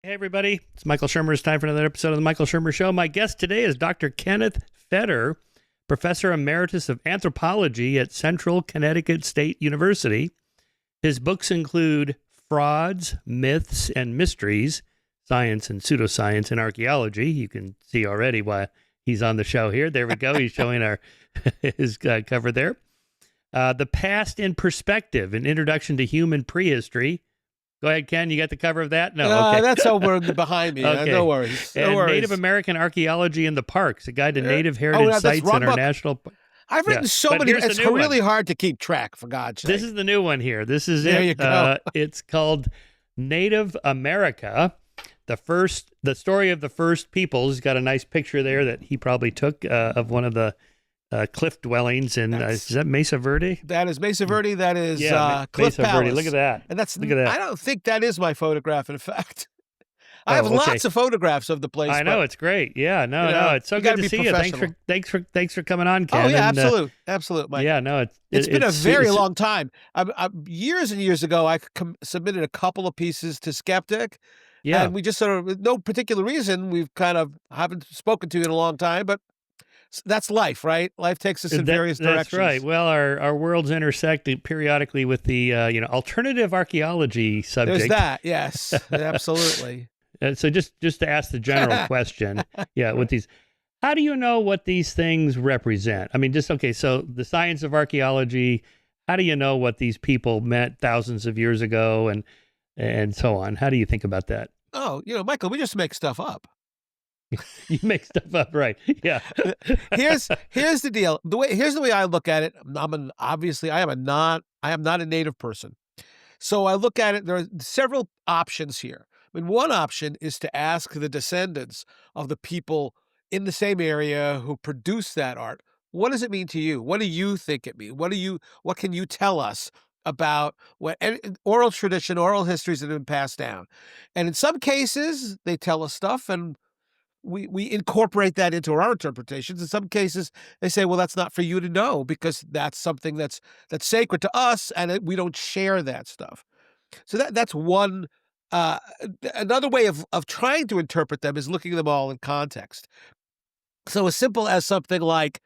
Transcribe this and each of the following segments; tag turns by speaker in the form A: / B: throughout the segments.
A: Hey, everybody. It's Michael Shermer. It's time for another episode of The Michael Shermer Show. My guest today is Dr. Kenneth Feder, Professor Emeritus of Anthropology at Central Connecticut State University. His books include Frauds, Myths, and Mysteries, Science and Pseudoscience in Archaeology. You can see already why he's on the show here. There we go. He's showing his cover there. The Past in Perspective, an Introduction to Human Prehistory. Go ahead, Ken. You got the cover of that? No, okay.
B: That's over behind me.
A: Okay.
B: No worries.
A: And Native American Archaeology in the Parks, a guide to native heritage sites in our national.
B: I've written so many. It's really hard to keep track, for God's sake.
A: This is the new one here. This is
B: there
A: it.
B: You go.
A: It's called Native America, the story of the first peoples. He's got a nice picture there that he probably took of one of the cliff dwellings in, is that Mesa Verde?
B: That is Mesa Verde. That is Cliff
A: Mesa
B: Palace.
A: Verde. Look at that.
B: And look at that. I don't think that is my photograph, in fact. I have
A: okay.
B: lots of photographs of the place.
A: I know, it's great. Yeah, no, it's so good to see you. Thanks for coming on, Ken.
B: Oh yeah, absolute, Mike.
A: Yeah, no,
B: it's been a very long time. Years and years ago, I submitted a couple of pieces to Skeptic.
A: Yeah,
B: and we just sort of, with no particular reason, we've kind of haven't spoken to you in a long time, but that's life, right? Life takes us in various directions.
A: That's right. Well, our worlds intersect periodically with the alternative archaeology subject.
B: There's that, yes, absolutely.
A: So just to ask the general question, with these, how do you know what these things represent? I mean, so the science of archaeology, how do you know what these people meant thousands of years ago and so on? How do you think about that?
B: Oh, Michael, we just make stuff up.
A: You make stuff up, right? Yeah.
B: Here's the deal. Here's the way I look at it. I am not a native person. So I look at it, there are several options here. I mean, one option is to ask the descendants of the people in the same area who produced that art, what does it mean to you? What do you think it means? What can you tell us about oral tradition, oral histories that have been passed down? And in some cases, they tell us stuff and we incorporate that into our interpretations. In some cases, they say, well, that's not for you to know because that's something that's sacred to us and we don't share that stuff. So that's one. Another way of trying to interpret them is looking at them all in context. So as simple as something like,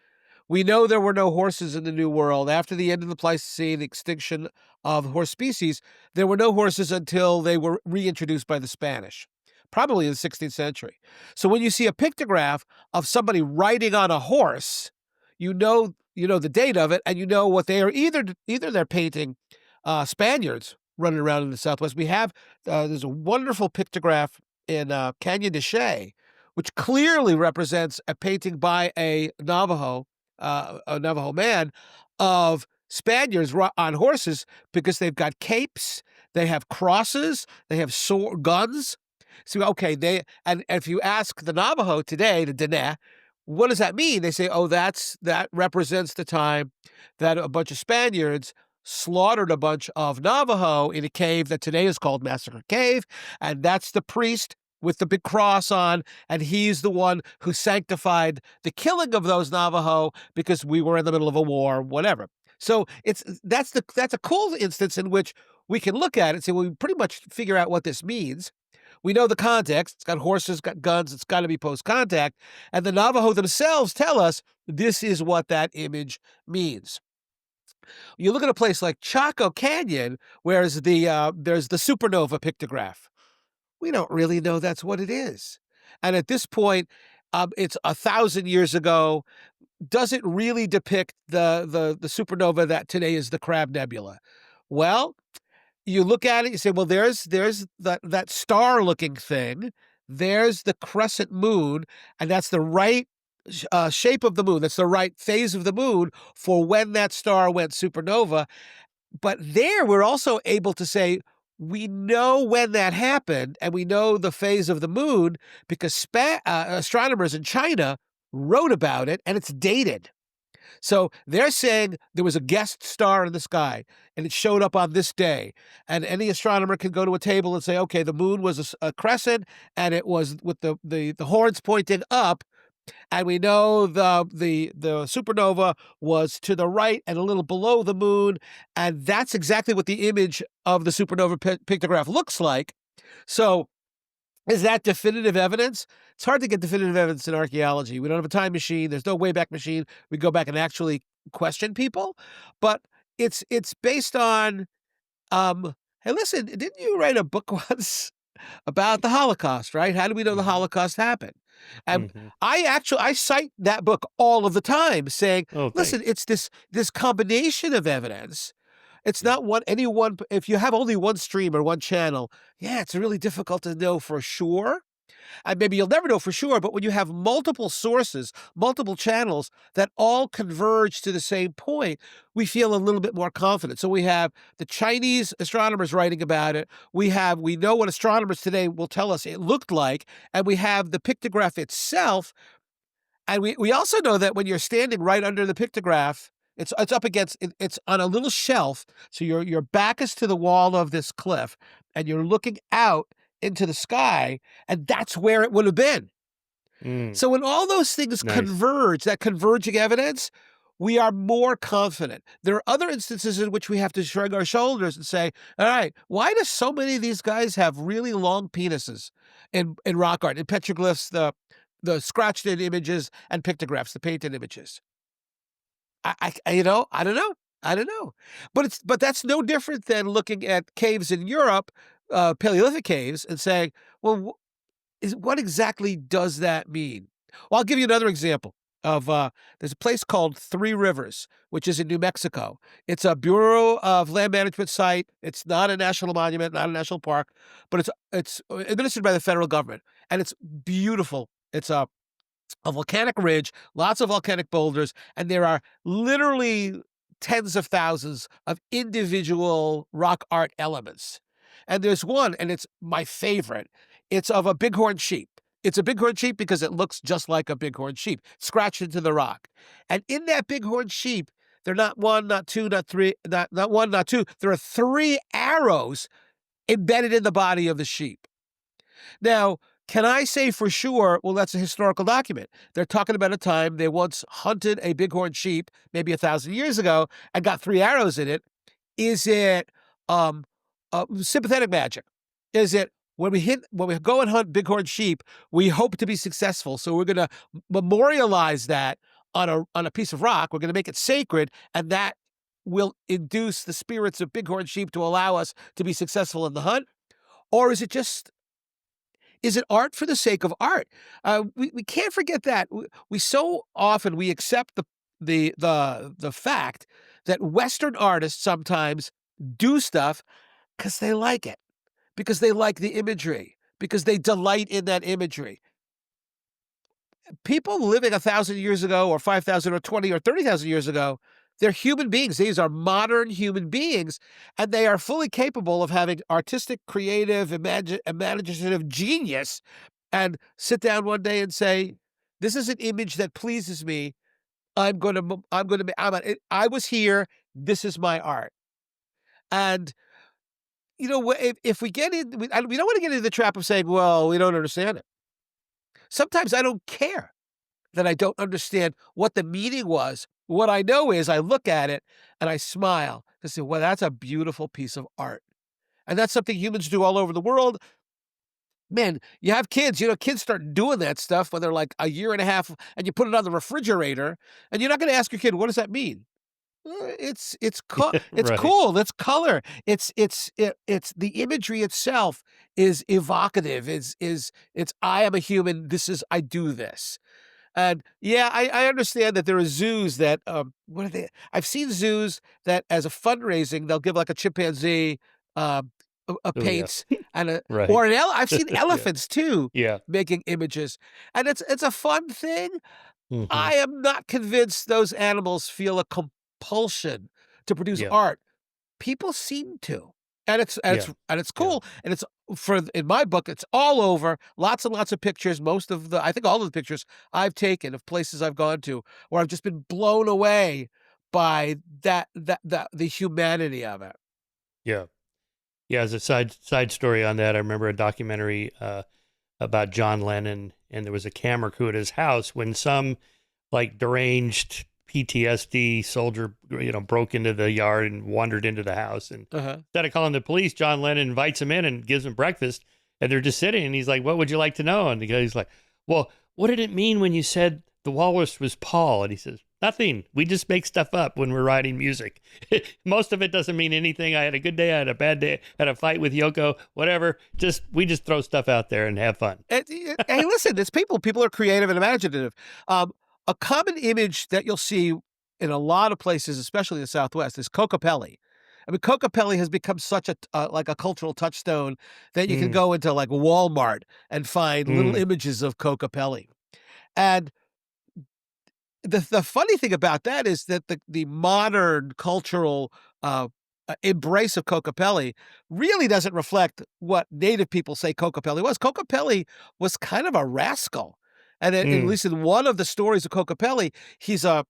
B: we know there were no horses in the New World. After the end of the Pleistocene, extinction of horse species, there were no horses until they were reintroduced by the Spanish, probably in the 16th century. So when you see a pictograph of somebody riding on a horse, you know the date of it, and you know what they are. Either they're painting Spaniards running around in the Southwest. We have there's a wonderful pictograph in Canyon de Chelly, which clearly represents a painting by a Navajo man of Spaniards on horses because they've got capes, they have crosses, they have guns. So, okay, and if you ask the Navajo today, the Dene, what does that mean? They say, oh, that represents the time that a bunch of Spaniards slaughtered a bunch of Navajo in a cave that today is called Massacre Cave, and that's the priest with the big cross on, and he's the one who sanctified the killing of those Navajo because we were in the middle of a war, whatever. So that's a cool instance in which we can look at it and say, well, we pretty much figure out what this means. We know the context. It's got horses, got guns. It's got to be post-contact. And the Navajo themselves tell us this is what that image means. You look at a place like Chaco Canyon, where there's the supernova pictograph. We don't really know that's what it is. And at this point, it's 1,000 years ago. Does it really depict the supernova that today is the Crab Nebula? Well, you look at it, you say, well, there's that star-looking thing. There's the crescent moon, and that's the right shape of the moon. That's the right phase of the moon for when that star went supernova. But there, we're also able to say, we know when that happened, and we know the phase of the moon because astronomers in China wrote about it, and it's dated. So they're saying there was a guest star in the sky, and it showed up on this day. And any astronomer can go to a table and say, okay, the moon was a crescent, and it was with the horns pointing up. And we know the supernova was to the right and a little below the moon, and that's exactly what the image of the supernova pictograph looks like. So Is that definitive evidence? It's hard to get definitive evidence in archaeology. We don't have a time machine. There's no Wayback Machine. We go back and actually question people. But it's based on, hey, listen, didn't you write a book once about the Holocaust, right? How do we know the Holocaust happened? And I cite that book all of the time saying,
A: Oh,
B: listen,
A: thanks.
B: it's this combination of evidence. It's not any one, if you have only one stream or one channel, yeah, it's really difficult to know for sure. And maybe you'll never know for sure, but when you have multiple sources, multiple channels that all converge to the same point, we feel a little bit more confident. So we have the Chinese astronomers writing about it. We know what astronomers today will tell us it looked like, and we have the pictograph itself. And we also know that when you're standing right under the pictograph, it's up against, it's on a little shelf. So your back is to the wall of this cliff, and you're looking out into the sky, and that's where it would have been. So when all those things converge, that converging evidence, we are more confident. There are other instances in which we have to shrug our shoulders and say, all right, why do so many of these guys have really long penises in rock art, in petroglyphs, the scratched in images and pictographs, the painted images? I don't know. I don't know. But that's no different than looking at caves in Europe, Paleolithic caves, and saying, well, what exactly does that mean? Well, I'll give you another example of, there's a place called Three Rivers, which is in New Mexico. It's a Bureau of Land Management site. It's not a national monument, not a national park, but it's administered by the federal government, and it's beautiful. It's a volcanic ridge, lots of volcanic boulders, and there are literally tens of thousands of individual rock art elements. And there's one, and it's my favorite. It's of a bighorn sheep. It's a bighorn sheep because it looks just like a bighorn sheep, scratched into the rock. And in that bighorn sheep, they're not one, not two, not three, not one, not two. There are 3 arrows embedded in the body of the sheep. Now, can I say for sure, well, that's a historical document? They're talking about a time they once hunted a bighorn sheep, maybe 1,000 years ago, and got 3 arrows in it. Is it sympathetic magic? Is it when we go and hunt bighorn sheep, we hope to be successful, so we're going to memorialize that on a piece of rock. We're going to make it sacred, and that will induce the spirits of bighorn sheep to allow us to be successful in the hunt? Or is it art for the sake of art? We can't forget that. We so often we accept the fact that Western artists sometimes do stuff because they like it, because they like the imagery, because they delight in that imagery. People living 1,000 years ago, or 5,000, or 20, or 30,000 years ago, they're human beings. These are modern human beings, and they are fully capable of having artistic, creative, imaginative genius, and sit down one day and say, "This is an image that pleases me. I was here. This is my art." And if we get in, we don't want to get into the trap of saying, "Well, we don't understand it." Sometimes I don't care that I don't understand what the meaning was. What I know is I look at it and I smile to say, well, that's a beautiful piece of art. And that's something humans do all over the world. Man, you have kids, kids start doing that stuff when they're like a year and a half, and you put it on the refrigerator, and you're not going to ask your kid, what does that mean? It's
A: Right.
B: cool. It's color. It's the imagery itself is evocative. It's I am a human. I do this. And yeah, I understand that there are zoos that, what are they? I've seen zoos that as a fundraising, they'll give like a chimpanzee, a paints and
A: Right.
B: or I've seen elephants too,
A: Yeah.
B: making images, and it's a fun thing.
A: Mhm.
B: I am not convinced those animals feel a compulsion to produce
A: Yeah.
B: art. People seem to. And it's cool. And it's in my book, it's all over. Lots and lots of pictures. I think all of the pictures I've taken of places I've gone to where I've just been blown away by the humanity of it.
A: Yeah. Yeah. As a side story on that, I remember a documentary about John Lennon, and there was a camera crew at his house when some like deranged PTSD soldier, broke into the yard and wandered into the house. And instead of calling the police, John Lennon invites him in and gives him breakfast. And they're just sitting, and he's like, "What would you like to know?" And the guy's like, "Well, what did it mean when you said the walrus was Paul?" And he says, "Nothing. We just make stuff up when we're writing music. Most of it doesn't mean anything. I had a good day. I had a bad day. I had a fight with Yoko. Whatever. We just throw stuff out there and have fun."
B: Hey, listen, it's people. People are creative and imaginative. A common image that you'll see in a lot of places, especially in the Southwest, is Kokopelli. I mean, Kokopelli has become such a like a cultural touchstone that you can
A: Mm,
B: go into like Walmart and find little
A: mm,
B: images of Kokopelli. And the funny thing about that is that the modern cultural embrace of Kokopelli really doesn't reflect what Native people say Kokopelli was. Kokopelli was kind of a rascal, and at
A: mm.
B: least in one of the stories of Kokopelli, he's a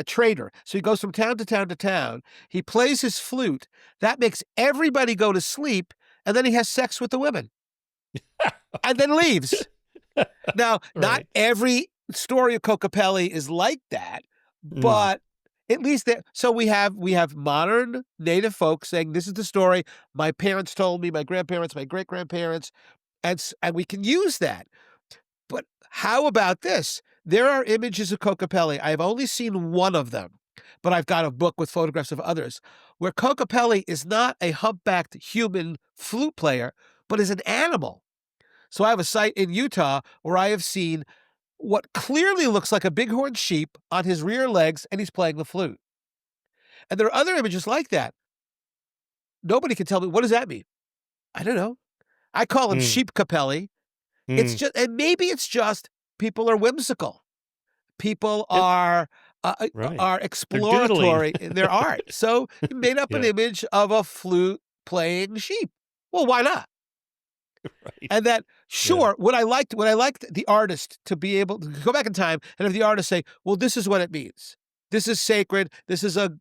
B: trader. So he goes from town to town to town. He plays his flute. That makes everybody go to sleep, and then he has sex with the women, and then leaves. Now, not
A: Right.
B: every story of Kokopelli is like that,
A: Mm,
B: but at least that. So we have modern Native folks saying this is the story my parents told me, my grandparents, my great grandparents, and we can use that. But how about this? There are images of Kokopelli. I've only seen one of them, but I've got a book with photographs of others where Kokopelli is not a humpbacked human flute player, but is an animal. So I have a site in Utah where I have seen what clearly looks like a bighorn sheep on his rear legs, and he's playing the flute. And there are other images like that. Nobody can tell me, what does that mean? I don't know. I call him
A: mm,
B: sheep capelli. It's
A: mm.
B: just, and maybe it's just people are whimsical. People
A: It, right.
B: are
A: They're doodling.
B: exploratory in their art. So you made up an
A: Yeah.
B: image of a flute playing sheep. Well, why not?
A: Right.
B: And that,
A: Yeah.
B: sure, what I liked the artist to be able to go back in time and have the artist say, well, this is what it means. This is sacred. This is an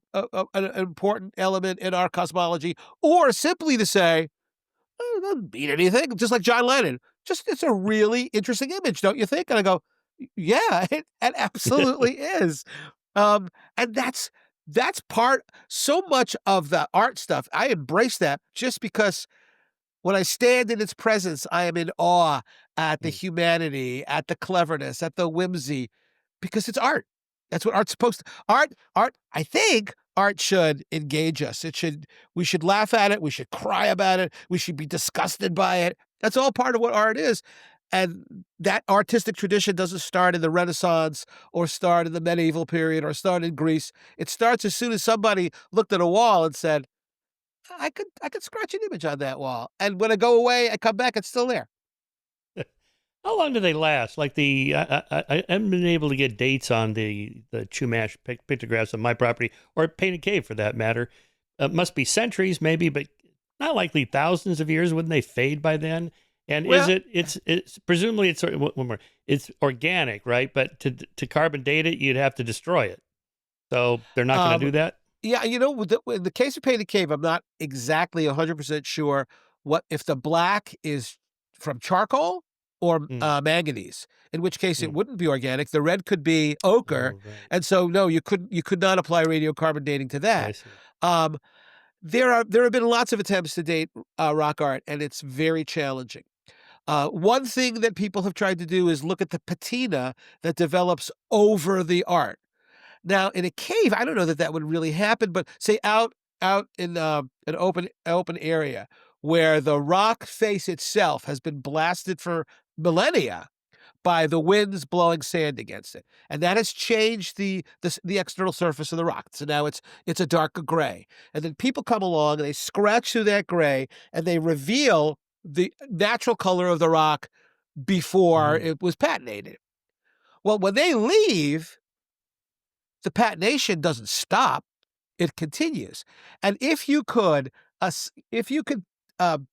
B: important element in our cosmology. Or simply to say, oh, it doesn't mean anything. Just like John Lennon. Just, it's a really interesting image, don't you think? And I go, yeah, it absolutely is. Um, and that's part so much of the art stuff. I embrace that just because when I stand in its presence, I am in awe at the
A: Mm,
B: humanity, at the cleverness, at the whimsy, because it's art. That's what art's supposed to. I think art should engage us. We should laugh at it. We should cry about it. We should be disgusted by it. That's all part of what art is. And that artistic tradition doesn't start in the Renaissance or start in the medieval period or start in Greece. It starts as soon as somebody looked at a wall and said, I could scratch an image on that wall, and when I go away, I come back, it's still there.
A: How long do they last? Like I haven't been able to get dates on the Chumash pictographs of my property or Painted Cave for that matter. Must be centuries maybe, but not likely thousands of years. Wouldn't they fade by then? And is
B: Well,
A: it? It's presumably it's one more. It's organic, right? But to carbon date it, you'd have to destroy it. So they're not going to
B: um,
A: do that.
B: yeah, with the case of Painted Cave, I'm not exactly 100% sure what if the black is from charcoal or
A: Mm,
B: manganese, in which case it
A: mm.
B: wouldn't be organic. The red could be ochre,
A: Oh, right.
B: and so no, you could not apply radiocarbon dating to
A: I
B: that.
A: see.
B: Um, there have been lots of attempts to date rock art, and it's very challenging. One thing that people have tried to do is look at the patina that develops over the art. Now, in a cave, I don't know that that would really happen, but say out in an open area where the rock face itself has been blasted for millennia by the winds blowing sand against it, and that has changed the external surface of the rock. So now it's a darker gray, and then people come along and they scratch through that gray and they reveal the natural color of the rock before
A: Mm,
B: it was patinated. Well, when they leave, the patination doesn't stop, it continues. And if you could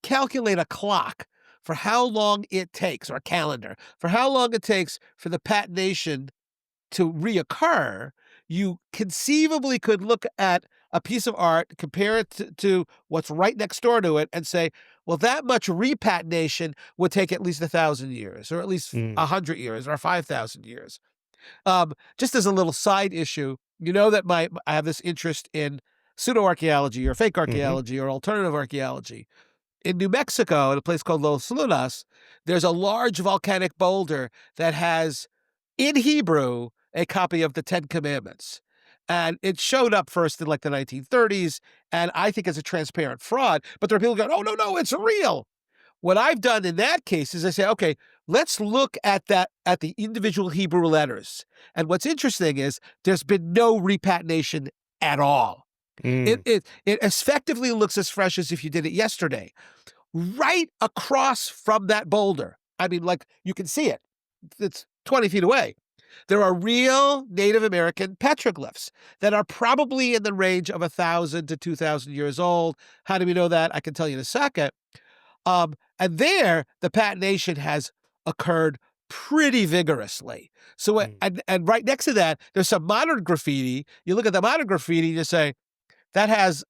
B: calculate a clock for how long it takes, or a calendar for how long it takes for the patination to reoccur, you conceivably could look at a piece of art, compare it to what's right next door to it, and say, well, that much repatination would take at least 1,000 years, or at least
A: mm,
B: 100 years, or 5,000 years. Just as a little side issue, that I have this interest in pseudo archaeology or fake
A: mm-hmm.
B: archaeology or alternative archaeology. in New Mexico, in a place called Los Lunas, there's a large volcanic boulder that has, in Hebrew, a copy of the Ten Commandments. And it showed up first in like the 1930s, and I think it's a transparent fraud. But there are people going, oh, no, it's real. What I've done in that case is I say, okay, let's look at the individual Hebrew letters. And what's interesting is there's been no repatination at all. It effectively looks as fresh as if you did it yesterday. Right across from that boulder, I mean, like, you can see it. It's 20 feet away. There are real Native American petroglyphs that are probably in the range of 1,000 to 2,000 years old. How do we know that? I can tell you in a second. And there, the patination has occurred pretty vigorously. So, and right next to that, there's some modern graffiti. You look at the modern graffiti, you say, that has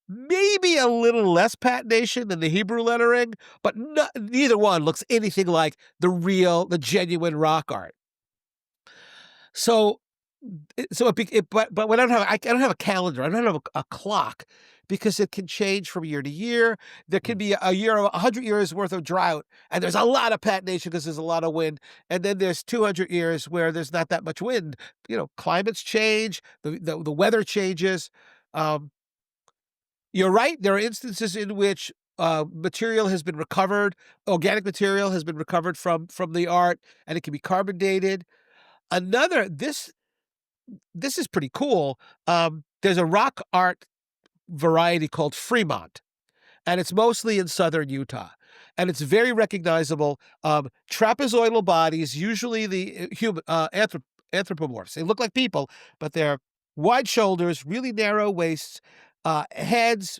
B: maybe a little less patination than the Hebrew lettering, but neither one looks anything like the genuine rock art. So but when I don't have a calendar, I don't have a clock, because it can change from year to year. There can be a year of 100 years worth of drought, and there's a lot of patination because there's a lot of wind. And then there's 200 years where there's not that much wind. Climates change, the weather changes. You're right. There are instances in which material has been recovered, organic material has been recovered from the art, and it can be carbon dated. This is pretty cool. There's a rock art variety called Fremont, and it's mostly in southern Utah. And it's very recognizable. Trapezoidal bodies, usually the human anthropomorphs. They look like people, but they're wide shoulders, really narrow waists, heads,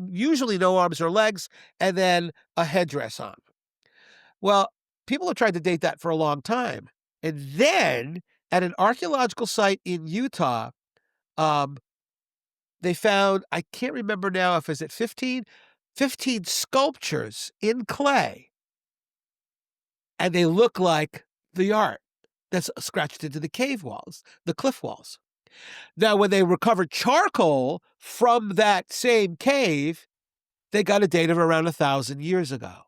B: usually no arms or legs, and then a headdress on. Well, people have tried to date that for a long time. And then at an archaeological site in Utah, they found, I can't remember now if it's at 15 sculptures in clay. And they look like the art that's scratched into the cave walls, the cliff walls. Now, when they recovered charcoal from that same cave, they got a date of around 1,000 years ago.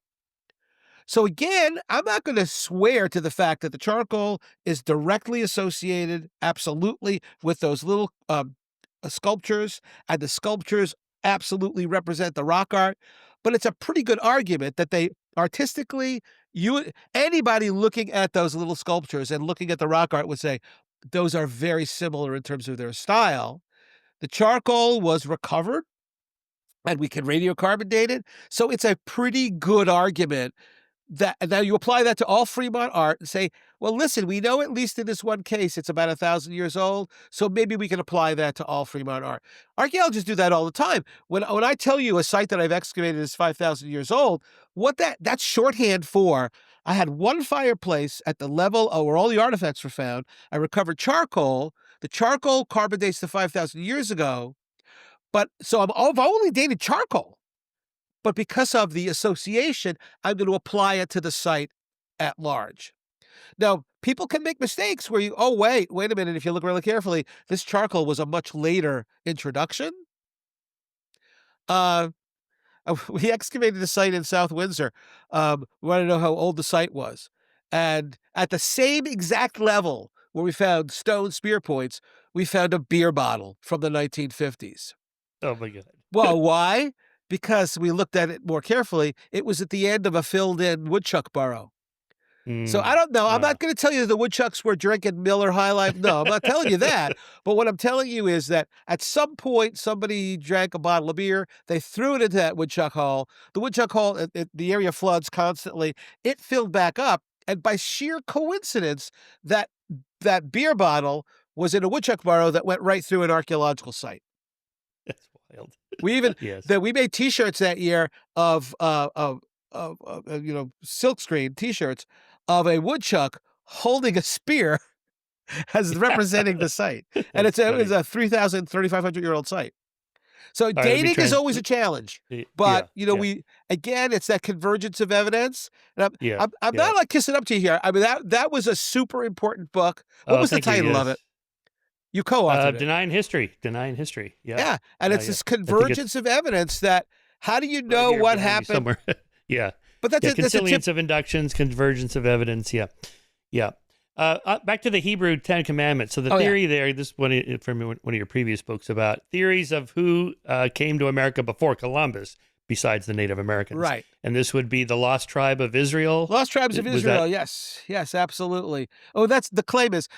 B: So again, I'm not going to swear to the fact that the charcoal is directly associated, absolutely, with those little sculptures, and the sculptures absolutely represent the rock art. But it's a pretty good argument that they artistically, anybody looking at those little sculptures and looking at the rock art would say those are very similar in terms of their style. The charcoal was recovered, and we can radiocarbon date it. So it's a pretty good argument. Now you apply that to all Fremont art and say, well, listen, we know at least in this one case it's about 1,000 years old, so maybe we can apply that to all Fremont art. Archaeologists do that all the time. When I tell you a site that I've excavated is 5,000 years old, that's shorthand for, I had one fireplace at the level where all the artifacts were found. I recovered charcoal. The charcoal carbon dates to 5,000 years ago, so I've only dated charcoal. But because of the association, I'm going to apply it to the site at large. Now, people can make mistakes where wait a minute, if you look really carefully, this charcoal was a much later introduction. We excavated a site in South Windsor. We want to know how old the site was. And at the same exact level where we found stone spear points, we found a beer bottle from the 1950s.
A: Oh, my God.
B: Well, why? Because we looked at it more carefully, it was at the end of a filled-in woodchuck burrow. So I don't know. I'm not going to tell you the woodchucks were drinking Miller High Life. No, I'm not telling you that. But what I'm telling you is that at some point, somebody drank a bottle of beer. They threw it into that woodchuck hole. The woodchuck hole, the area floods constantly. It filled back up. And by sheer coincidence, that beer bottle was in a woodchuck burrow that went right through an archaeological site.
A: That's wild.
B: We made T-shirts that year of silkscreen T-shirts of a woodchuck holding a spear as representing the site, and it was a 3,500-year-old site. So dating is always a challenge, but it's that convergence of evidence. And I'm not like kissing up to you here. I mean that was a super important book. What was the title of it? You co-authored it.
A: Denying History. Yeah.
B: Yeah. And it's this convergence of evidence that How do you
A: Right
B: know
A: here
B: what
A: behind me
B: happened?
A: somewhere. Yeah.
B: But that's
A: Yeah.
B: that's a tip.
A: Consilience of inductions, convergence of evidence. Yeah. Yeah. Back to the Hebrew Ten Commandments. So the
B: Oh, yeah.
A: theory there, this is from one of your previous books about theories of who came to America before Columbus, besides the Native Americans.
B: Right.
A: And this would be the lost tribe of Israel.
B: Lost tribes of
A: Was
B: Israel.
A: that?
B: Yes. Yes, absolutely. Oh, that's the claim is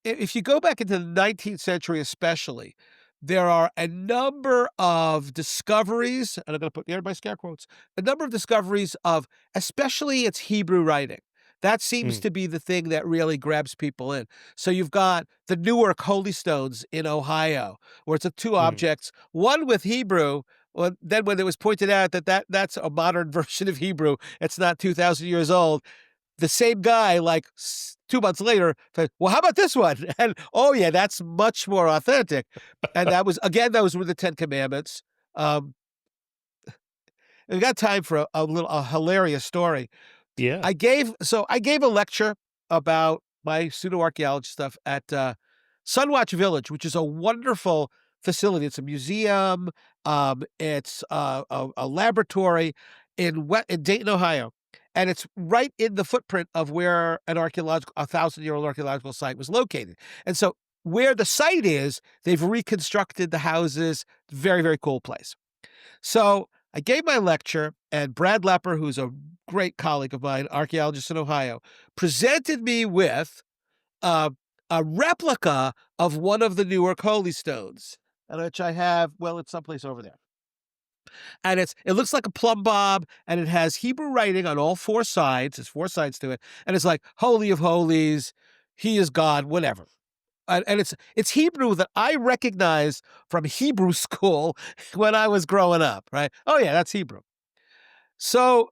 B: if you go back into the 19th century, especially, there are a number of discoveries, and I'm going to put there my scare quotes, a number of discoveries of, especially its Hebrew writing. That seems
A: Mm,
B: to be the thing that really grabs people in. So you've got the Newark Holy Stones in Ohio, where it's two
A: mm.
B: objects, one with Hebrew. Well, then when it was pointed out that's a modern version of Hebrew, it's not 2,000 years old, the same guy, like 2 months later, said, well, how about this one? And, oh, yeah, that's much more authentic. And that was, again, those were the Ten Commandments. Um, we got time for a hilarious story.
A: Yeah.
B: I gave a lecture about my pseudo-archaeology stuff at Sunwatch Village, which is a wonderful facility. It's a museum. It's a laboratory in Dayton, Ohio, and it's right in the footprint of where a 1,000-year-old archaeological site was located. And so, where the site is, they've reconstructed the houses. Very, very cool place. So I gave my lecture, and Brad Lepper, who's a great colleague of mine, archaeologist in Ohio, presented me with uh, a replica of one of the Newark Holy Stones, which I have. Well, it's someplace over there, and it looks like a plumb bob, and it has Hebrew writing on all four sides. There's four sides to it, and it's like Holy of Holies, He is God, whatever. And it's Hebrew that I recognize from Hebrew school when I was growing up, right? Oh yeah, that's Hebrew. So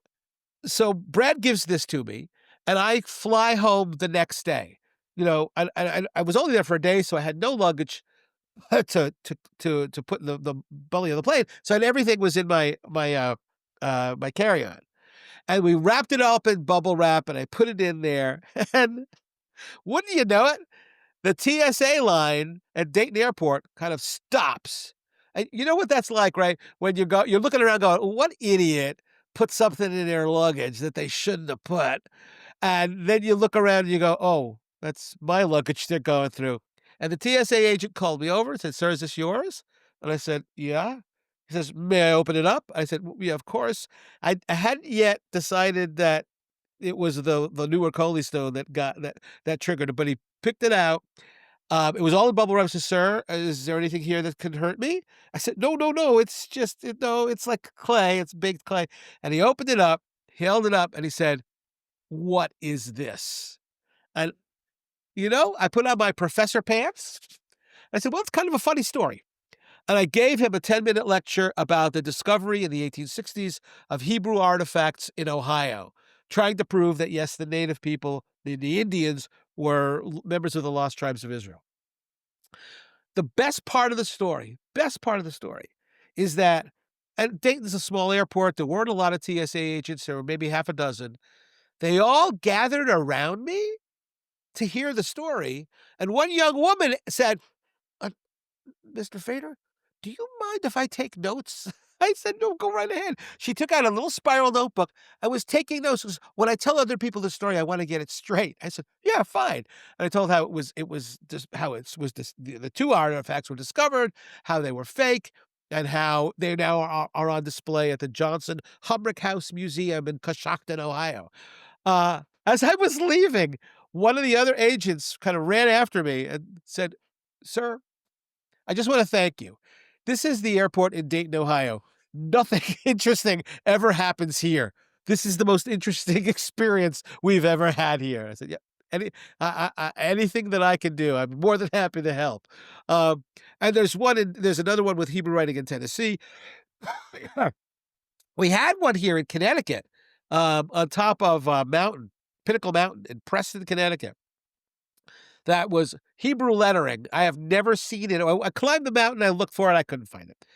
B: Brad gives this to me, and I fly home the next day. You know, I was only there for a day, so I had no luggage to put in the belly of the plane. So everything was in my carry-on, and we wrapped it up in bubble wrap, and I put it in there, and wouldn't you know it, the TSA line at Dayton Airport kind of stops. And you know what that's like, right? When you're looking around going, what idiot put something in their luggage that they shouldn't have put? And then you look around and you go, oh, that's my luggage they're going through. And the TSA agent called me over and said, sir, is this yours? And I said, yeah. He says, may I open it up? I said, yeah, of course. I hadn't yet decided that it was the Newark Holy Stone that triggered it, but he picked it out. It was all in bubble wrap. I said, sir, is there anything here that could hurt me? I said, no, it's just, no, it's like clay. It's baked clay. And he opened it up, held it up, and he said, what is this? And, I put on my professor pants. I said, well, it's kind of a funny story. And I gave him a 10-minute lecture about the discovery in the 1860s of Hebrew artifacts in Ohio, trying to prove that, yes, the native people, the Indians, were members of the lost tribes of Israel. The best part of the story is that, and Dayton's a small airport, there weren't a lot of TSA agents, there were maybe half a dozen. They all gathered around me to hear the story, and one young woman said, Mr. Feder, do you mind if I take notes? I said, no, go right ahead. She took out a little spiral notebook. I was taking notes. When I tell other people the story, I want to get it straight. I said, yeah, fine. And I told how the two artifacts were discovered, how they were fake, and how they now are on display at the Johnson Humrick House Museum in Coshocton, Ohio. As I was leaving, one of the other agents kind of ran after me and said, sir, I just want to thank you. This is the airport in Dayton, Ohio. Nothing interesting ever happens here. This is the most interesting experience we've ever had here. I said, yeah, anything that I can do, I'm more than happy to help. And there's another one with Hebrew writing in Tennessee. We had one here in Connecticut, on top of Pinnacle Mountain in Preston, Connecticut. That was Hebrew lettering. I have never seen it. I climbed the mountain, I looked for it, I couldn't find it.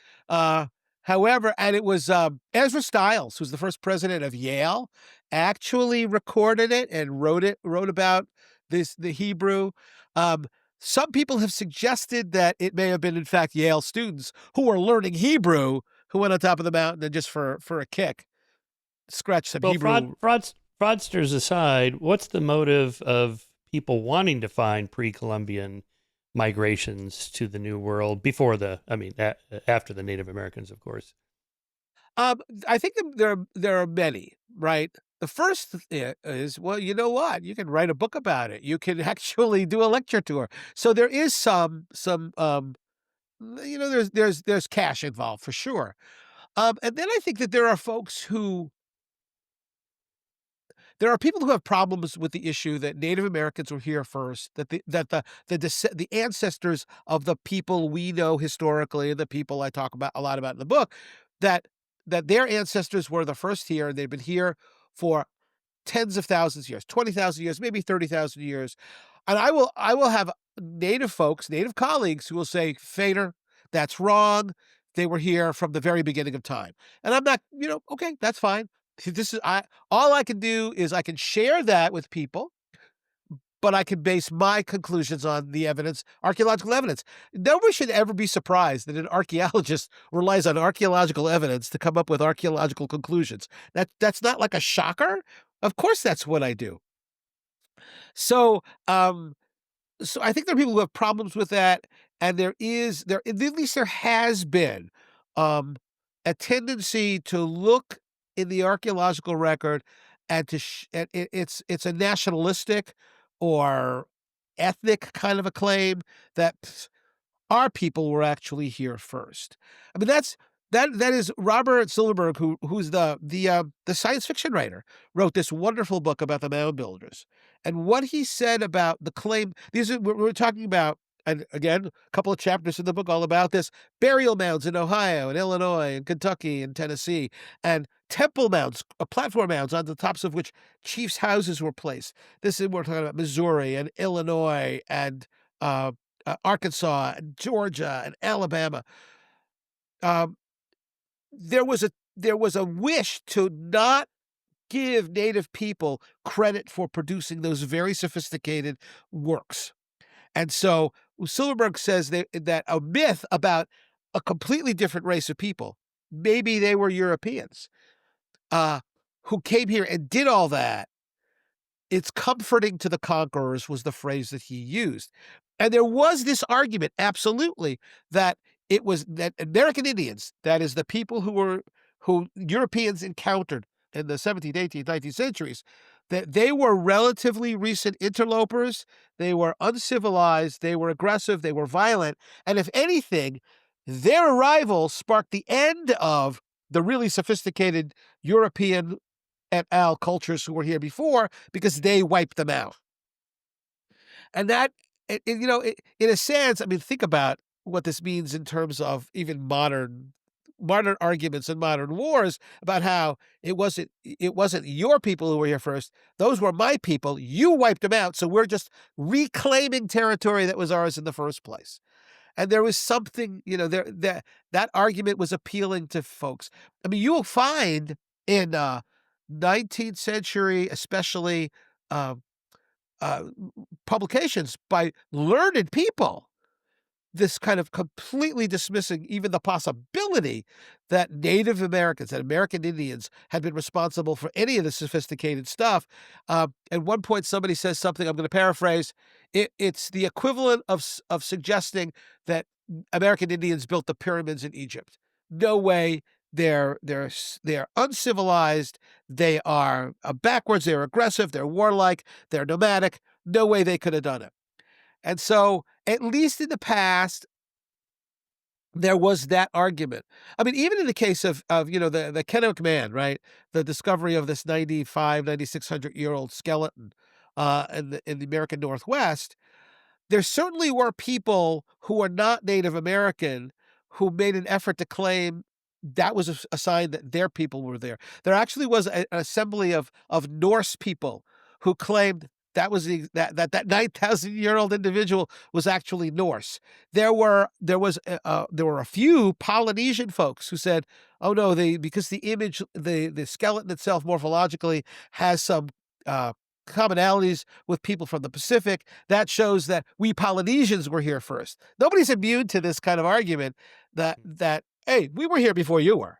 B: However, and it was Ezra Stiles, who's the first president of Yale, actually recorded it and wrote about the Hebrew. Some people have suggested that it may have been, in fact, Yale students who were learning Hebrew who went on top of the mountain and just for a kick scratched some
A: Well,
B: Hebrew.
A: fraudsters aside, what's the motive of people wanting to find pre-Columbian migrations to the New World after the Native Americans, of course?
B: I think there are many, right? The first is, well, you know what? You can write a book about it. You can actually do a lecture tour. So there is there's cash involved for sure. And then I think that there are people who have problems with the issue that Native Americans were here first, that the ancestors of the people we know historically, the people I talk about a lot about in the book, that their ancestors were the first here, and they've been here for tens of thousands of years, 20,000 years, maybe 30,000 years. And I will have Native folks, Native colleagues who will say, Feder, that's wrong. They were here from the very beginning of time. And I'm not, okay, that's fine. All I can do is I can share that with people, but I can base my conclusions on the evidence, archaeological evidence. Nobody should ever be surprised that an archaeologist relies on archaeological evidence to come up with archaeological conclusions. That's not like a shocker. Of course, that's what I do. So, so I think there are people who have problems with that, and there at least there has been a tendency to look in the archaeological record and it's a nationalistic or ethnic kind of a claim that our people were actually here first. I mean, that is Robert Silverberg, who's the science fiction writer, wrote this wonderful book about the mound builders. And what he said about the claim, we're talking about, and again, a couple of chapters in the book all about this, burial mounds in Ohio and Illinois and Kentucky and Tennessee, and temple mounds, platform mounds on the tops of which chiefs' houses were placed. We're talking about Missouri and Illinois and Arkansas and Georgia and Alabama. There was a wish to not give Native people credit for producing those very sophisticated works. And so Silverberg says that a myth about a completely different race of people, maybe they were Europeans, who came here and did all that, it's comforting to the conquerors was the phrase that he used. And there was this argument, absolutely, that it was that American Indians, that is the people who Europeans encountered in the 17th, 18th, 19th centuries, that they were relatively recent interlopers. They were uncivilized. They were aggressive. They were violent. And if anything, their arrival sparked the end of the really sophisticated European et al. Cultures who were here before, because they wiped them out. And that, in a sense, I mean, think about what this means in terms of even modern arguments and modern wars about how it wasn't your people who were here first. Those were my people. You wiped them out. So we're just reclaiming territory that was ours in the first place. And there was something, that argument was appealing to folks. I mean, you will find in 19th century, especially publications by learned people, this kind of completely dismissing even the possibility that Native Americans and American Indians had been responsible for any of the sophisticated stuff. At one point, somebody says something, I'm going to paraphrase, it's the equivalent of suggesting that American Indians built the pyramids in Egypt. No way. They're uncivilized. They are backwards. They're aggressive. They're warlike. They're nomadic. No way they could have done it. And so, at least in the past, there was that argument. I mean, even in the case of the Kennewick Man, right? The discovery of this 9,600-year-old skeleton in the American Northwest, there certainly were people who are not Native American who made an effort to claim that was a sign that their people were there. There actually was an assembly of Norse people who claimed that was that 9,000-year-old individual was actually Norse. There were a few Polynesian folks who said, "Oh no, because the image, the skeleton itself morphologically has some commonalities with people from the Pacific. That shows that we Polynesians were here first." Nobody's immune to this kind of argument that hey, we were here before you were.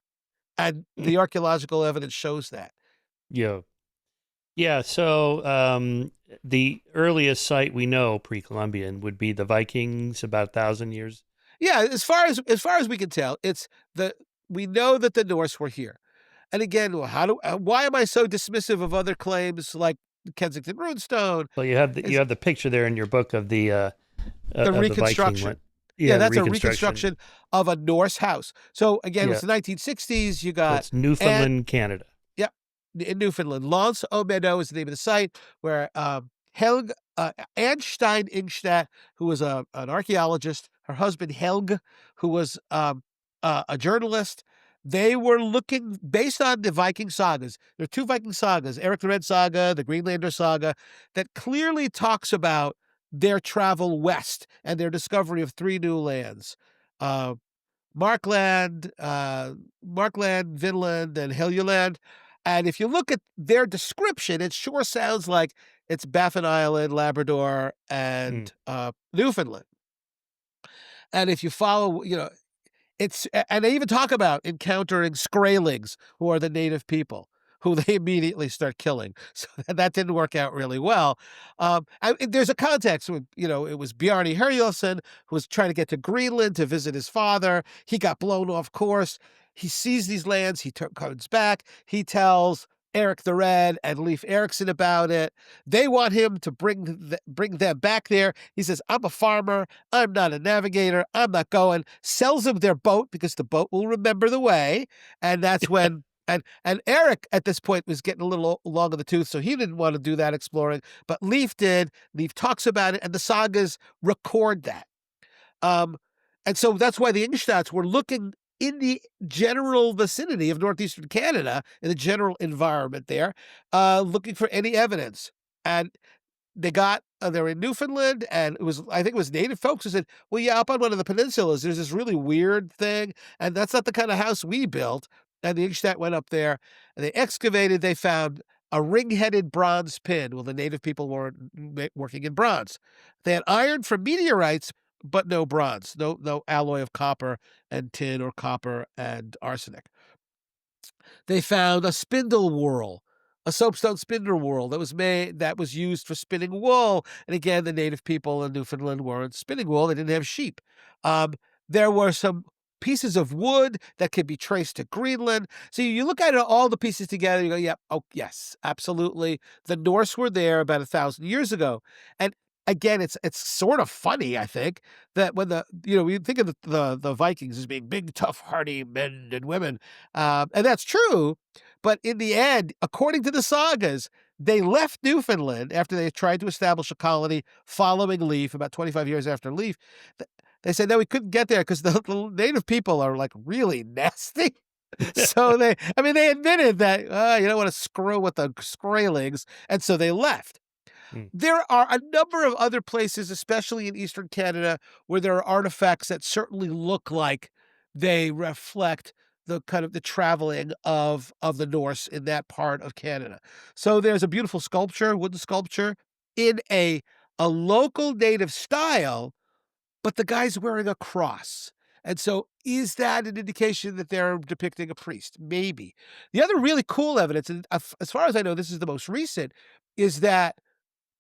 B: And the archaeological evidence shows that.
A: Yeah. Yeah. So the earliest site we know, pre-Columbian, would be the Vikings, about 1,000 years.
B: Yeah, as far as we can tell, we know that the Norse were here. And again, why am I so dismissive of other claims like Kensington Runestone?
A: Well, you have the picture there in your book of the Viking
B: reconstruction.
A: one.
B: Yeah,
A: the
B: that's a reconstruction of a Norse house. So again, it was the 1960s. You got
A: it's Newfoundland, Canada.
B: Yeah, in Newfoundland. Lance au Meadow is the name of the site where Helg Anstein Ingstad, who was an archaeologist, her husband Helg, who was a journalist. They were looking based on the Viking sagas. There are two Viking sagas, Eric the Red saga, the Greenlander saga, that clearly talks about their travel west and their discovery of three new lands. Markland, Vinland, and Helluland. And if you look at their description, it sure sounds like it's Baffin Island, Labrador, and Newfoundland. And if you follow, and they even talk about encountering Skraelings, who are the native people, who they immediately start killing. So that didn't work out really well. There's a context with, it was Bjarni Herjolfsson who was trying to get to Greenland to visit his father. He got blown off course. He sees these lands. He comes back. He tells Eric the Red and Leif Erikson about it. They want him to bring them back there. He says, I'm a farmer. I'm not a navigator. I'm not going. Sells them their boat because the boat will remember the way. And that's when... And Eric, at this point, was getting a little long in the tooth, so he didn't want to do that exploring. But Leif did. Leif talks about it, and the sagas record that. And so that's why the Ingstads were looking in the general vicinity of northeastern Canada, in the general environment there, looking for any evidence. And they were in Newfoundland, and I think it was native folks who said, well, yeah, up on one of the peninsulas, there's this really weird thing, and that's not the kind of house we built. And the Ingstad went up there, and they excavated. They found a ring-headed bronze pin. Well, the native people weren't working in bronze. They had iron from meteorites, but no bronze, no alloy of copper and tin or copper and arsenic. They found a spindle whorl, a soapstone spindle whorl that was used for spinning wool. And again, the native people in Newfoundland weren't spinning wool. They didn't have sheep. There were some pieces of wood that could be traced to Greenland. So you look at all the pieces together, you go, yeah, oh, yes, absolutely. The Norse were there about 1,000 years ago. And again, it's sort of funny, I think, that when we think of the Vikings as being big, tough, hardy men and women, and that's true. But in the end, according to the sagas, they left Newfoundland after they tried to establish a colony following Leif, about 25 years after Leif. They said, no, we couldn't get there because the native people are like really nasty. So they admitted that, you don't want to screw with the Skraelings. And so they left. There are a number of other places, especially in eastern Canada, where there are artifacts that certainly look like they reflect the kind of the traveling of the Norse in that part of Canada. So there's a beautiful wooden sculpture in a local native style, but the guy's wearing a cross. And so is that an indication that they're depicting a priest? Maybe. The other really cool evidence, and as far as I know, this is the most recent, is that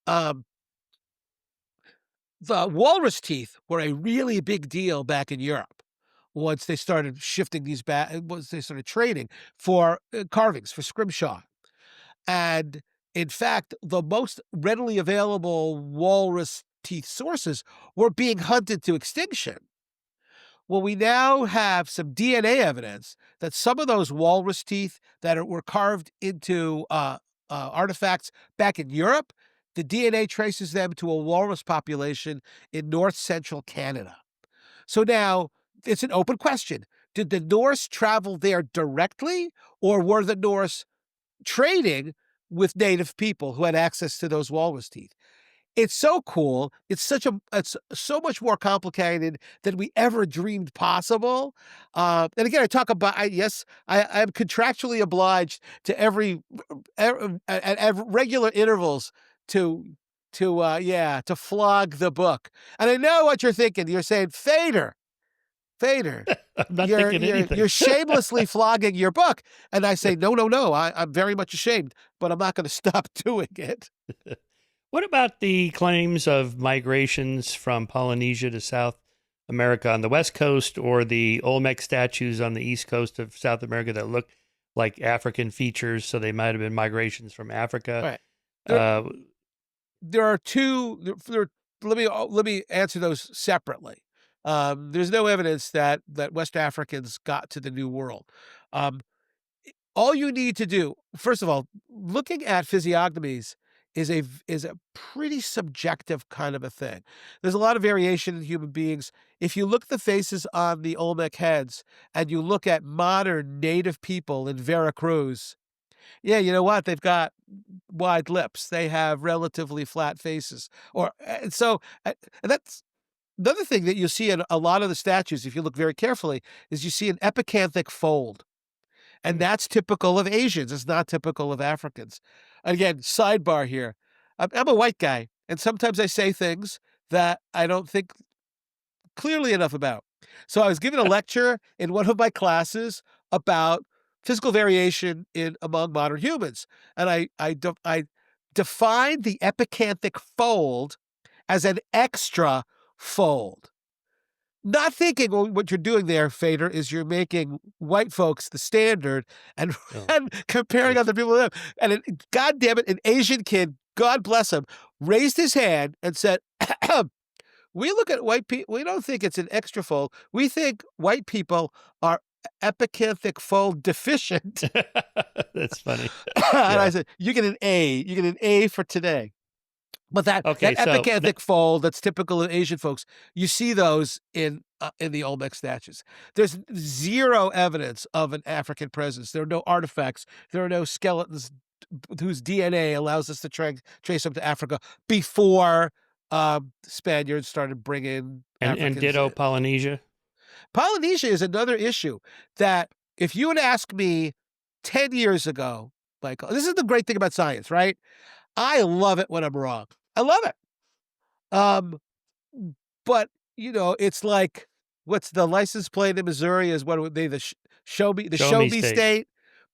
B: the walrus teeth were a really big deal back in Europe once they started shifting these back, once they started trading for carvings, for scrimshaw. And in fact, the most readily available walrus teeth sources were being hunted to extinction. Well, we now have some DNA evidence that some of those walrus teeth that were carved into artifacts back in Europe, the DNA traces them to a walrus population in north central Canada. So now it's an open question. Did the Norse travel there directly, or were the Norse trading with native people who had access to those walrus teeth? It's so cool. It's so much more complicated than we ever dreamed possible. And again, I talk about, I am contractually obliged to at regular intervals to flog the book. And I know what you're thinking. You're saying, Feder, Feder,
A: I'm not thinking anything.
B: you're shamelessly flogging your book. And I say, no, I'm very much ashamed, but I'm not going to stop doing it.
A: What about the claims of migrations from Polynesia to South America on the West Coast, or the Olmec statues on the East Coast of South America that look like African features? So they might have been migrations from Africa.
B: Right. There are two. Let me answer those separately. There's no evidence that West Africans got to the New World. All you need to do, first of all, looking at physiognomies is a pretty subjective kind of a thing. There's a lot of variation in human beings. If you look at the faces on the Olmec heads and you look at modern native people in Veracruz, yeah, you know what? They've got wide lips. They have relatively flat faces. And that's another thing that you see in a lot of the statues, if you look very carefully, is you see an epicanthic fold. And that's typical of Asians. It's not typical of Africans. Again, sidebar here. I'm a white guy, and sometimes I say things that I don't think clearly enough about. So I was giving a lecture in one of my classes about physical variation among modern humans. And I defined the epicanthic fold as an extra fold. Not thinking, well, what you're doing there, Feder, is you're making white folks the standard and, and comparing other people to them. And God damn it, an Asian kid, God bless him, raised his hand and said, we look at white people, we don't think it's an extra fold. We think white people are epicanthic fold deficient.
A: That's funny.
B: And I said, you get an A. You get an A for today. But that epicanthic fold that's typical of Asian folks, you see those in the Olmec statues. There's zero evidence of an African presence. There are no artifacts. There are no skeletons whose DNA allows us to trace them to Africa before Spaniards started bringing Africans
A: and ditto
B: in.
A: Polynesia.
B: Polynesia is another issue that if you had asked me 10 years ago, Michael, this is the great thing about science, right? I love it when I'm wrong. I love it. But it's like, what's the license plate in Missouri is what would they the show me state.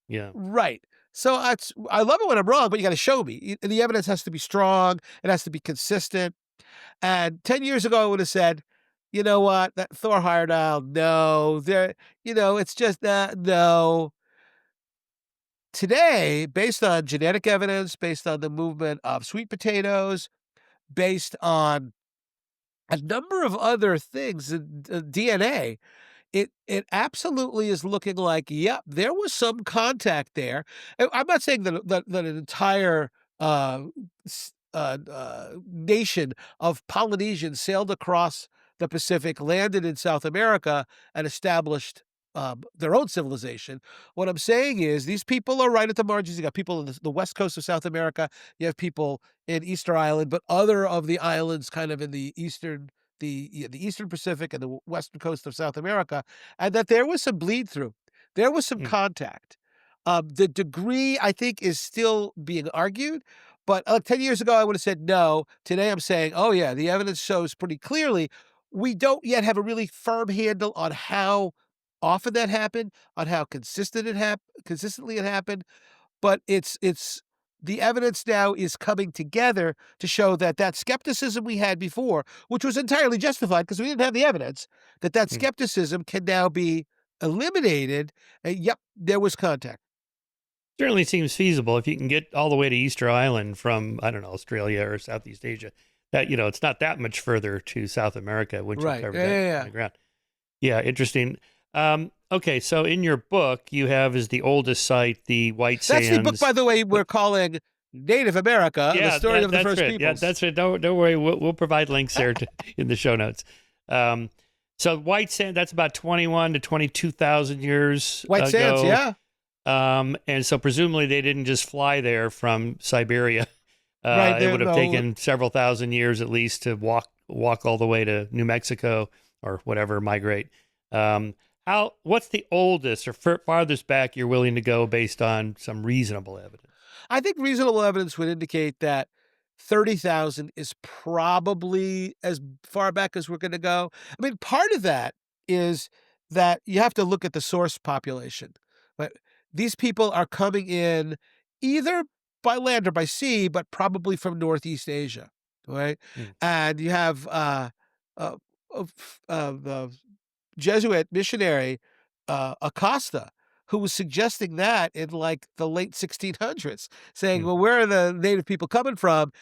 A: Yeah.
B: Right. So I love it when I'm wrong, but you got to show me. And the evidence has to be strong. It has to be consistent. And 10 years ago, I would have said, you know what, that Thor Heyerdahl, no, it's just that, no. Today, based on genetic evidence, based on the movement of sweet potatoes, based on a number of other things, DNA, it absolutely is looking like, yep, there was some contact there. I'm not saying that an entire nation of Polynesians sailed across the Pacific, landed in South America, and established their own civilization. What I'm saying is these people are right at the margins. You got people in the west coast of South America. You have people in Easter Island, but other of the islands kind of in the eastern Pacific and the western coast of South America, and that there was some bleed through. There was some contact. The degree, I think, is still being argued. But 10 years ago, I would have said no. Today, I'm saying, oh, yeah, the evidence shows pretty clearly. We don't yet have a really firm handle on how often that happened, on how consistently it happened, but it's the evidence now is coming together to show that skepticism we had before, which was entirely justified because we didn't have the evidence, that skepticism can now be eliminated. Yep, there was contact.
A: Certainly seems feasible if you can get all the way to Easter Island from, I don't know, Australia or Southeast Asia. That it's not that much further to South America once you cover that on the ground. Yeah, interesting. Okay, so in your book, you have as the oldest site the White Sands.
B: That's the book, by the way, we're calling Native America, the story of the first peoples.
A: Yeah, that's right. Don't worry. We'll provide links there in the show notes. So White Sands, that's about 21 to 22,000 years
B: White
A: ago.
B: Sands, yeah.
A: And so presumably they didn't just fly there from Siberia.
B: Right,
A: it would have taken several thousand years at least to walk all the way to New Mexico or whatever, migrate. What's the oldest or farthest back you're willing to go based on some reasonable evidence?
B: I think reasonable evidence would indicate that 30,000 is probably as far back as we're going to go. I mean, part of that is that you have to look at the source population. But these people are coming in either by land or by sea, but probably from Northeast Asia, right?
A: Mm.
B: And you have uh, the Jesuit missionary Acosta, who was suggesting that in like the late 1600s, saying,
A: Mm.
B: well, where are the native people coming from?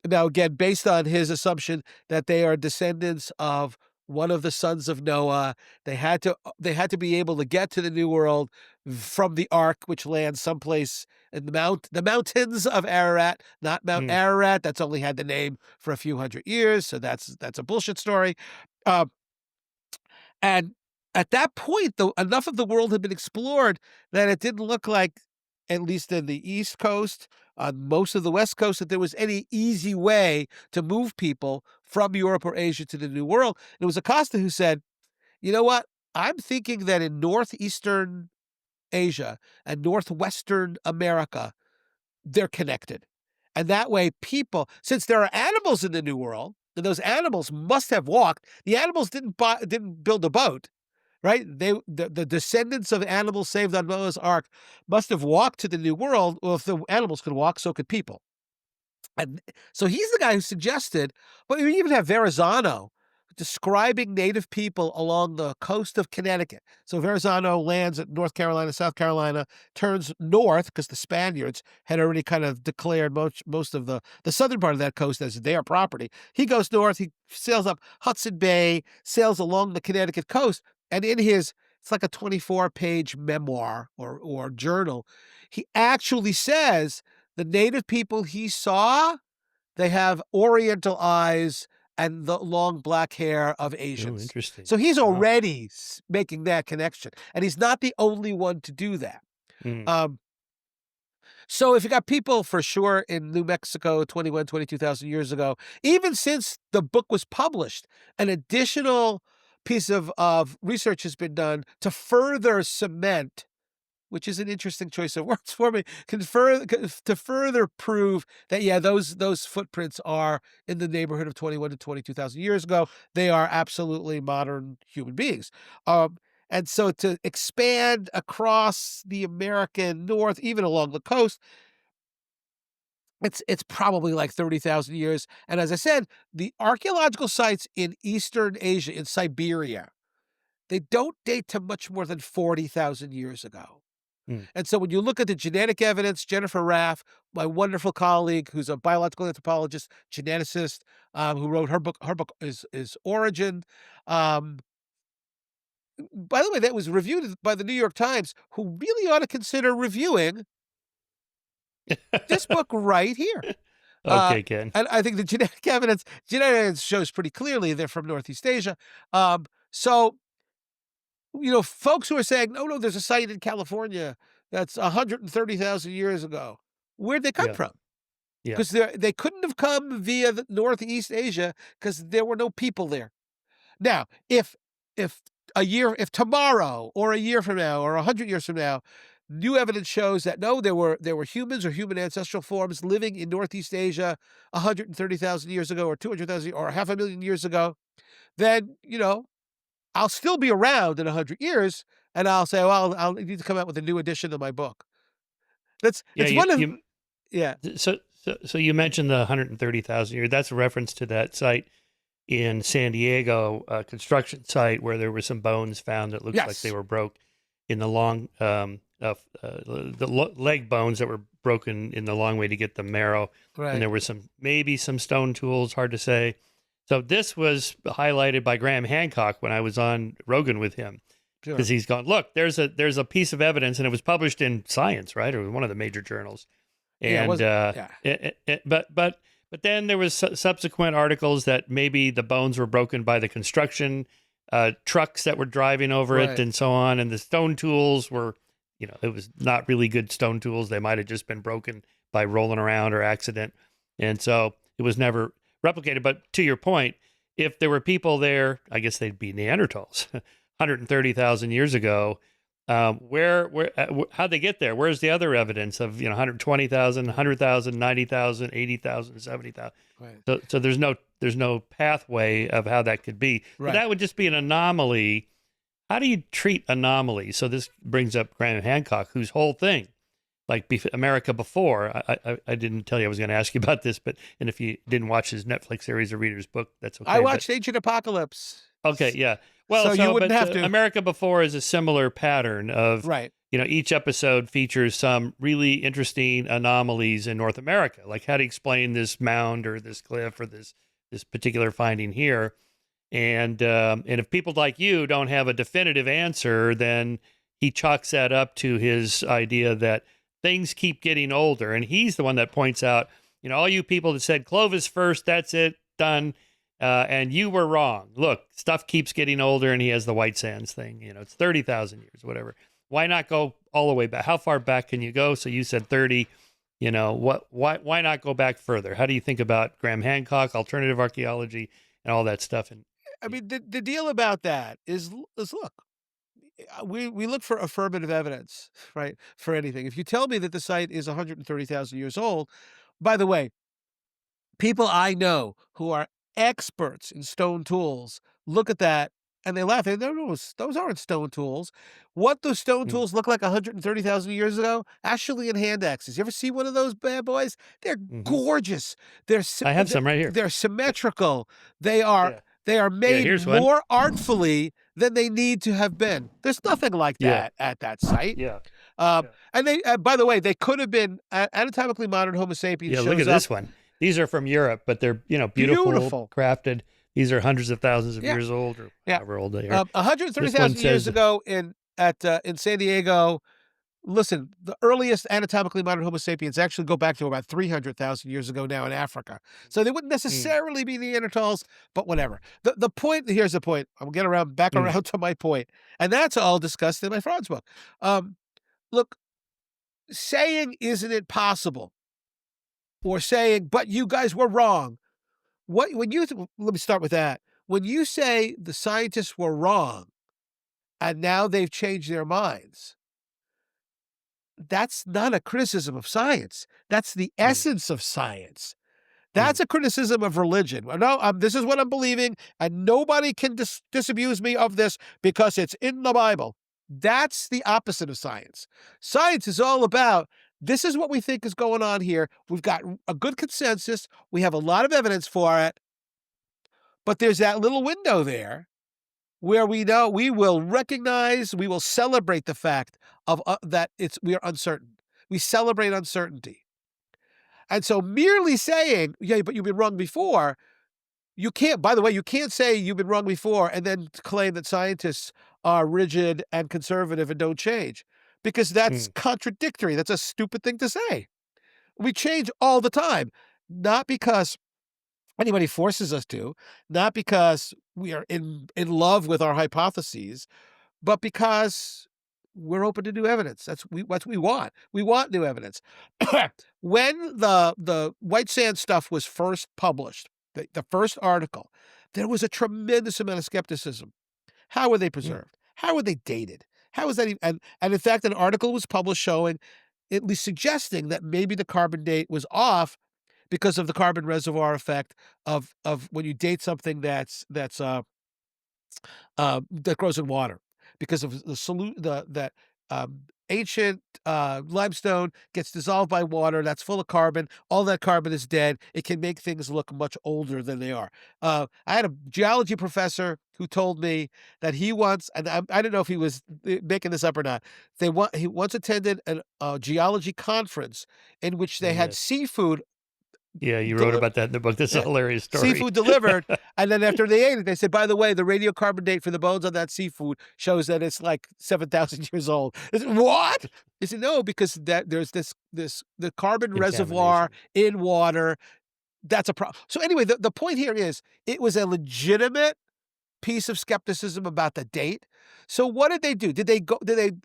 B: Now, again, based on his assumption that they are descendants of one of the sons of Noah, they had to be able to get to the New World from the Ark, which lands someplace in the mountains of Ararat, not Mount
A: Mm.
B: Ararat. That's only had the name for a few hundred years, so that's a bullshit story. Uh, and at that point, though, enough of the world had been explored that it didn't look like, at least in the East Coast, on most of the West Coast, that there was any easy way to move people from Europe or Asia to the New World. And it was Acosta who said, you know what? I'm thinking that in northeastern Asia and northwestern America, they're connected. And that way, people, since there are animals in the New World, and those animals must have walked, the animals didn't build a boat, right? The descendants of animals saved on Noah's Ark must have walked to the New World. Well, if the animals could walk, so could people. And so he's the guy who suggested, but we even have Verrazano describing native people along the coast of Connecticut. So Verrazano lands at North Carolina, South Carolina, turns north because the Spaniards had already kind of declared most of the southern part of that coast as their property. He goes north, he sails up Hudson Bay, sails along the Connecticut coast, and in his, it's like a 24-page memoir or journal, he actually says the native people he saw, they have Oriental eyes and the long black hair of
A: Oh,
B: Asians.
A: interesting.
B: So he's
A: Wow.
B: already making that connection. And he's not the only one to do that.
A: Mm.
B: So if you got people for sure in New Mexico 22,000 years ago, even since the book was published, an additional piece of research has been done to further cement, which is an interesting choice of words for me, to further prove that, yeah, those footprints are in the neighborhood of 21 to 22,000 years ago. They are absolutely modern human beings. And so to expand across the American North, even along the coast, it's probably like 30,000 years. And as I said, the archaeological sites in Eastern Asia, in Siberia, they don't date to much more than 40,000 years ago.
A: Mm.
B: And so when you look at the genetic evidence, Jennifer Raff, my wonderful colleague, who's a biological anthropologist, geneticist, who wrote her book is Origin. By the way, that was reviewed by the New York Times, who really ought to consider reviewing this book right here.
A: Okay, Ken.
B: And I think the genetic evidence shows pretty clearly they're from Northeast Asia. So, folks who are saying, no, there's a site in California that's 130,000 years ago. Where'd they come
A: Yeah.
B: from?
A: Yeah.
B: Because they couldn't have come via the Northeast Asia because there were no people there. Now, if tomorrow or a year from now or 100 years from now, new evidence shows that no, there were humans or human ancestral forms living in Northeast Asia 130,000 years ago or 200,000 or 500,000 years ago, then, I'll still be around in 100 years, and I'll say, well, I'll need to come out with a new edition of my book. It's one of yeah.
A: So you mentioned the 130,000 years. That's a reference to that site in San Diego, a construction site where there were some bones found that looked like they were broke in the long leg bones that were broken in the long way to get the marrow,
B: Right.
A: and there were maybe some stone tools, hard to say. So this was highlighted by Graham Hancock when I was on Rogan with him, because he's gone, look, there's a piece of evidence, and it was published in Science, right, or one of the major journals. And but then there was subsequent articles that maybe the bones were broken by the construction trucks that were driving over it and so on, and the stone tools were, it was not really good stone tools. They might have just been broken by rolling around or accident, and so it was never replicated. But to your point, if there were people there, I guess they'd be Neanderthals 130,000 years ago. How'd they get there? Where's the other evidence of 120,000, 100,000, 90,000, 80,000, 70,000? Right. So there's no pathway of how that could be. Right. So that would just be an anomaly how do you treat anomalies? So this brings up Graham Hancock, whose whole thing, like America Before, I didn't tell you I was going to ask you about this, but and if you didn't watch his Netflix series or read his book, that's okay.
B: I watched Ancient Apocalypse.
A: Okay, yeah.
B: So
A: Well,
B: you wouldn't have to.
A: America Before is a similar pattern of,
B: Right.
A: each episode features some really interesting anomalies in North America, like how to explain this mound or this cliff or this particular finding here. And if people like you don't have a definitive answer, then he chalks that up to his idea that things keep getting older. And he's the one that points out, all you people that said Clovis first, that's it, done. And you were wrong. Look, stuff keeps getting older, and he has the White Sands thing. It's 30,000 years, whatever. Why not go all the way back? How far back can you go? So you said 30. Why not go back further? How do you think about Graham Hancock, alternative archaeology, and all that stuff? And
B: I mean, the deal about that is look, we look for affirmative evidence, right, for anything. If you tell me that the site is 130,000 years old, by the way, people I know who are experts in stone tools look at that and they laugh. They know those aren't stone tools. What those stone tools look like 130,000 years ago? Acheulean hand axes. You ever see one of those bad boys? They're gorgeous.
A: I have some right here.
B: They're symmetrical. They are made more artfully than they need to have been. There's nothing like that at that site.
A: Yeah.
B: And they, by the way, they could have been anatomically modern Homo sapiens.
A: Yeah, look at this one. These are from Europe, but they're beautiful, crafted. These are hundreds of thousands of years old, or however old they are.
B: 130,000 years ago in San Diego. Listen, the earliest anatomically modern Homo sapiens actually go back to about 300,000 years ago now in Africa. So they wouldn't necessarily be Neanderthals, but whatever. The point, here's the point. I'll get back around to my point. And that's all discussed in my frauds book. Look, saying, isn't it possible? Or saying, but you guys were wrong. Let me start with that. When you say the scientists were wrong and now they've changed their minds, that's not a criticism of science. That's the essence of science. That's a criticism of religion. No, this is what I'm believing, and nobody can disabuse me of this because it's in the Bible. That's the opposite of science. Science is all about, this is what we think is going on here. We've got a good consensus. We have a lot of evidence for it. But there's that little window there where we know we will recognize, we will celebrate the fact of that we are uncertain. We celebrate uncertainty. And so merely saying, yeah, but you've been wrong before, you can't, by the way, you can't say you've been wrong before and then claim that scientists are rigid and conservative and don't change, because that's contradictory. That's a stupid thing to say. We change all the time, not because anybody forces us to, not because we are in love with our hypotheses, but because we're open to new evidence. That's what we want. We want new evidence. When the White Sand stuff was first published, the first article, there was a tremendous amount of skepticism. How were they preserved? How were they dated? How was that even? And in fact, an article was published showing, at least suggesting, that maybe the carbon date was off because of the carbon reservoir effect of when you date something that grows in water, because of that ancient limestone gets dissolved by water. That's full of carbon. All that carbon is dead. It can make things look much older than they are. I had a geology professor who told me that he once, and I don't know if he was making this up or not, he once attended a geology conference in which they had seafood.
A: Yeah, you wrote about that in the book. That's a hilarious story.
B: Seafood delivered, and then after they ate it, they said, by the way, the radiocarbon date for the bones on that seafood shows that it's like 7,000 years old. I said, what? They said, no, because there's the carbon reservoir in water. That's a problem. So anyway, the point here is, it was a legitimate piece of skepticism about the date. So what did they do? The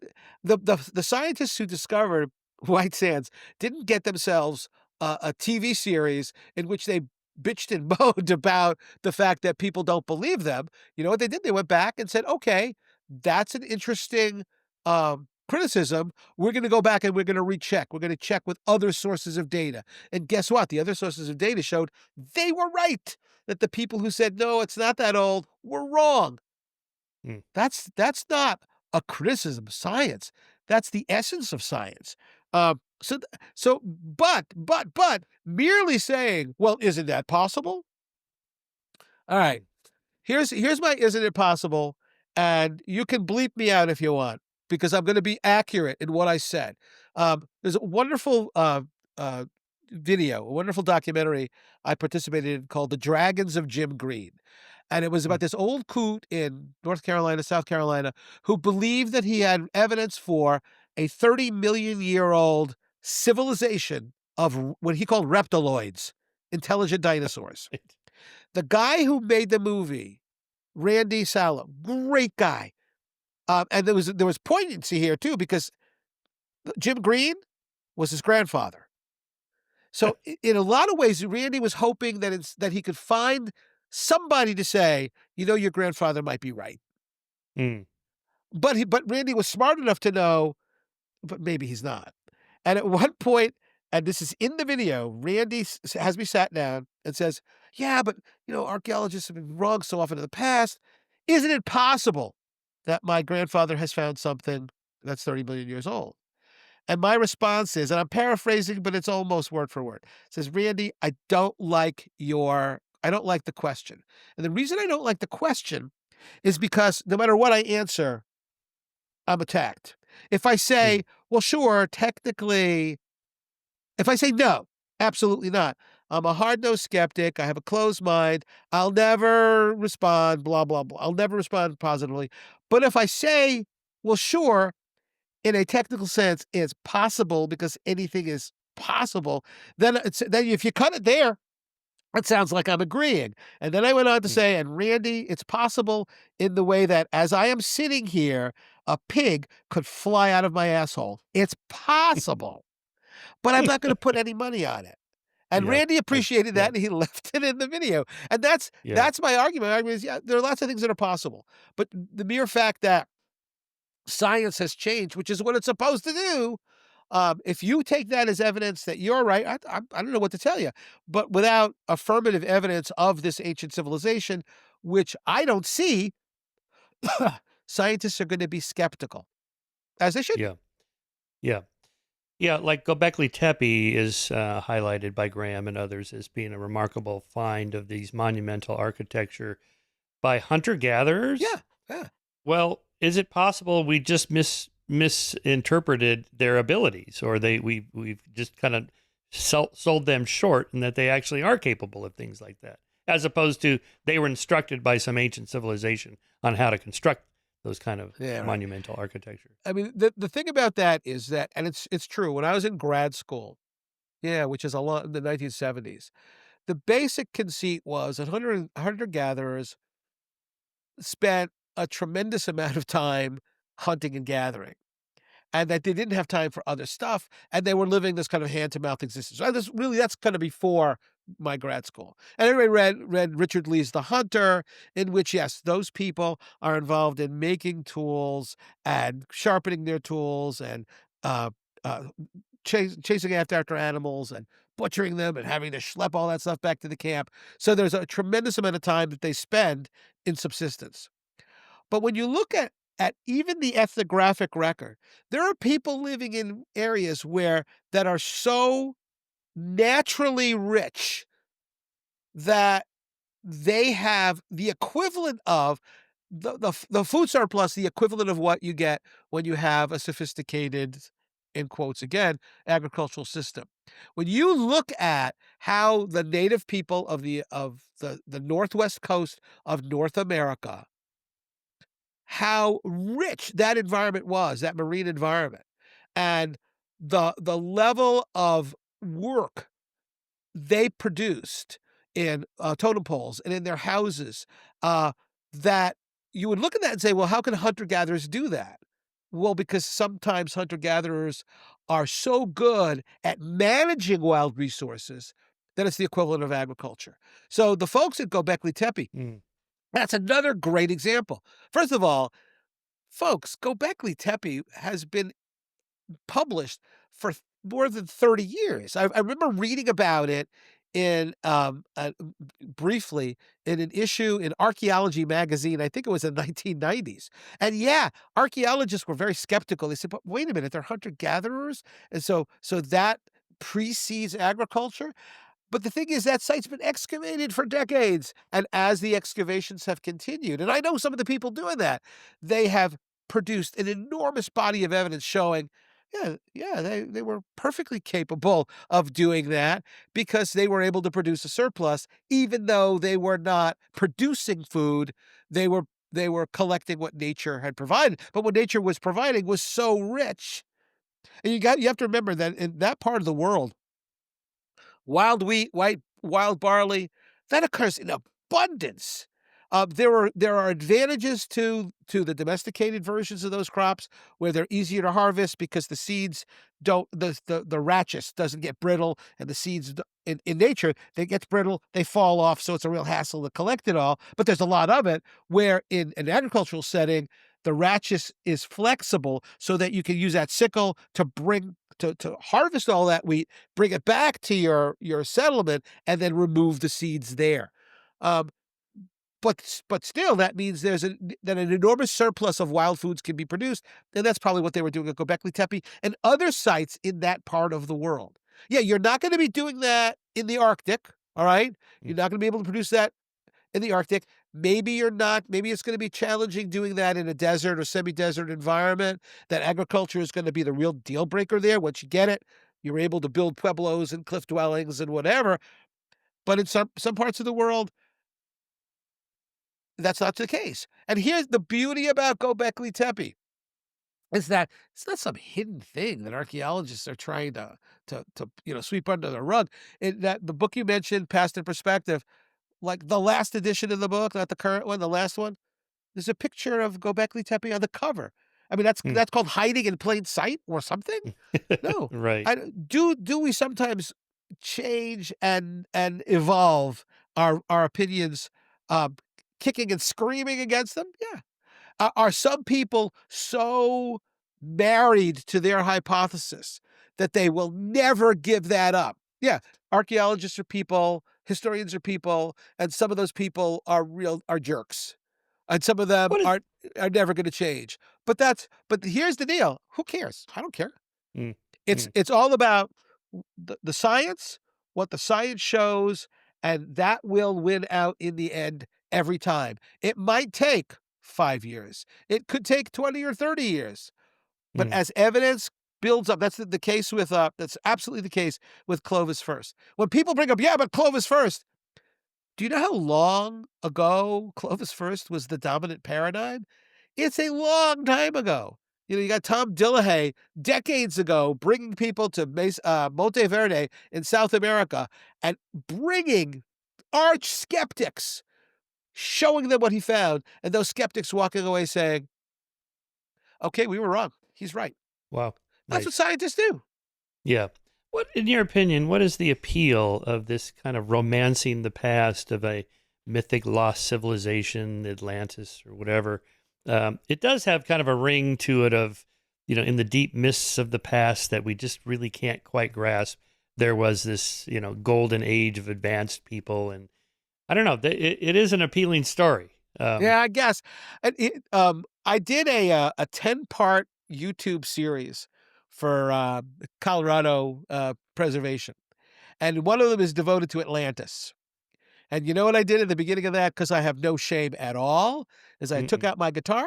B: scientists who discovered White Sands didn't get themselves a TV series in which they bitched and moaned about the fact that people don't believe them. You know what they did? They went back and said, okay, that's an interesting criticism. We're going to go back and we're going to recheck. We're going to check with other sources of data. And guess what? The other sources of data showed they were right, that the people who said, no, it's not that old, were wrong.
A: Mm.
B: That's not a criticism of science. That's the essence of science. But merely saying, "Well, isn't that possible?" All right.
A: Mm.
B: Here's my isn't it possible, and you can bleep me out if you want because I'm going to be accurate in what I said. There's a wonderful uh, video, a wonderful documentary I participated in called "The Dragons of Jim Green," and it was about
A: Mm.
B: this old coot in North Carolina, South Carolina, who believed that he had evidence for a 30 million-year-old civilization of what he called reptiloids, intelligent dinosaurs.
A: Right.
B: The guy who made the movie, Randy Salo, great guy. And there was poignancy here too because Jim Green was his grandfather. So in a lot of ways, Randy was hoping that he could find somebody to say, your grandfather might be right.
A: Mm.
B: But Randy was smart enough to know, but maybe he's not. And at one point, and this is in the video, Randy has me sat down and says, "Yeah, but archaeologists have been wrong so often in the past. Isn't it possible that my grandfather has found something that's 30 million years old?" And my response is, and I'm paraphrasing, but it's almost word for word. It says, "Randy, I don't like the question. And the reason I don't like the question is because no matter what I answer, I'm attacked. If I say,
A: Mm.
B: well, sure, technically, if I say no, absolutely not. I'm a hard-nosed skeptic. I have a closed mind. I'll never respond, blah, blah, blah. I'll never respond positively. But if I say, well, sure, in a technical sense, it's possible because anything is possible, then if you cut it there, it sounds like I'm agreeing. And then I went on to
A: Mm.
B: say, and Randy, it's possible in the way that as I am sitting here, a pig could fly out of my asshole. It's possible, but I'm not going to put any money on it. And
A: Yeah.
B: Randy appreciated
A: Yeah.
B: that, and he left it in the video. And
A: Yeah.
B: that's my argument. My argument is, yeah, there are lots of things that are possible, but the mere fact that science has changed, which is what it's supposed to do. If you take that as evidence that you're right, I don't know what to tell you. But without affirmative evidence of this ancient civilization, which I don't see, scientists are going to be skeptical, as they should be.
A: Yeah. Yeah. Yeah. Like Gobekli Tepe is highlighted by Graham and others as being a remarkable find of these monumental architecture by hunter gatherers.
B: Yeah, yeah.
A: Well, is it possible we just misinterpreted their abilities, or we've just kind of sold them short, and that they actually are capable of things like that, as opposed to they were instructed by some ancient civilization on how to construct those kind of
B: Yeah, right.
A: monumental architecture.
B: I mean, the thing about that is that, and it's true. When I was in grad school, yeah, which is a lot in the 1970s, the basic conceit was that hunter gatherers spent a tremendous amount of time hunting and gathering, and that they didn't have time for other stuff, and they were living this kind of hand-to-mouth existence. And that's kind of before my grad school. And everybody read Richard Lee's The Hunter, in which, yes, those people are involved in making tools and sharpening their tools and uh, uh, chasing after animals and butchering them and having to schlep all that stuff back to the camp. So there's a tremendous amount of time that they spend in subsistence. But when you look at even the ethnographic record, there are people living in areas that are so naturally rich that they have the equivalent of the food surplus, the equivalent of what you get when you have a sophisticated, in quotes again, agricultural system. When you look at how the native people of the northwest coast of North America, how rich that environment was, that marine environment, and the level of work they produced in totem poles and in their houses, that you would look at that and say, well, how can hunter-gatherers do that? Well, because sometimes hunter-gatherers are so good at managing wild resources that it's the equivalent of agriculture. So the folks at Gobekli Tepe,
A: Mm.
B: that's another great example. First of all, folks, Gobekli Tepe has been published for more than 30 years. I remember reading about it in briefly in an issue in Archaeology magazine. I think it was in the 1990s. And yeah, archaeologists were very skeptical. They said, "But wait a minute, they're hunter gatherers, and so that precedes agriculture." But the thing is that site's been excavated for decades, and as the excavations have continued, and I know some of the people doing that, they have produced an enormous body of evidence showing, yeah, they were perfectly capable of doing that because they were able to produce a surplus, even though they were not producing food, they were collecting what nature had provided. But what nature was providing was so rich, and you have to remember that in that part of the world, wild wheat, wild barley, that occurs in abundance. There are advantages to the domesticated versions of those crops where they're easier to harvest because the seeds don't the rachis doesn't get brittle, and the seeds in nature they get brittle, they fall off, so it's a real hassle to collect it all. But there's a lot of it where in an agricultural setting the rachis is flexible so that you can use that sickle to bring to harvest all that wheat, bring it back to your settlement, and then remove the seeds there. Um, but still, that means that an enormous surplus of wild foods can be produced, and that's probably what they were doing at Göbekli Tepe and other sites in that part of the world. Yeah, you're not going to be doing that in the Arctic. All right, you're not going to be able to produce that in the Arctic. Maybe you're not. Maybe it's going to be challenging doing that in a desert or semi-desert environment. That agriculture is going to be the real deal breaker there. Once you get it, you're able to build pueblos and cliff dwellings and whatever. But in some parts of the world, that's not the case. And here's the beauty about Göbekli Tepe is that it's not some hidden thing that archaeologists are trying to sweep under the rug. That the book you mentioned, Past in Perspective, like the last edition of the book, not the current one, the last one, there's a picture of Göbekli Tepe on the cover. I mean,
A: Mm.
B: that's called hiding in plain sight or something? No.
A: Right.
B: Do we sometimes change and evolve our opinions, um, kicking and screaming against them? Yeah. Are some people so married to their hypothesis that they will never give that up? Yeah, archaeologists are people, historians are people, and some of those people are jerks, and some of them
A: What is
B: are never going to change. But here's the deal: who cares? I don't care.
A: mm,
B: It's
A: mm.
B: it's all about the science, what the science shows, and that will win out in the end every time. It might take 5 years. It could take 20 or 30 years. But
A: Mm.
B: as evidence builds up, that's the case with that's absolutely the case with Clovis First. When people bring up, yeah, but Clovis First, do you know how long ago Clovis First was the dominant paradigm? It's a long time ago. You got Tom Dillahay decades ago bringing people to Monte Verde in South America and bringing arch skeptics, showing them what he found, and those skeptics walking away saying, okay, we were wrong. He's right.
A: Wow.
B: That's what
A: Nice.
B: scientists do.
A: Yeah. What, in your opinion, what is the appeal of this kind of romancing the past of a mythic lost civilization, Atlantis or whatever? It does have kind of a ring to it of, in the deep mists of the past that we just really can't quite grasp. There was this, golden age of advanced people. And I don't know, it is an appealing story.
B: Yeah, I guess. I did a 10-part YouTube series for Colorado preservation, and one of them is devoted to Atlantis. And you know what I did at the beginning of that, because I have no shame at all, is I took
A: Mm-mm.
B: out my guitar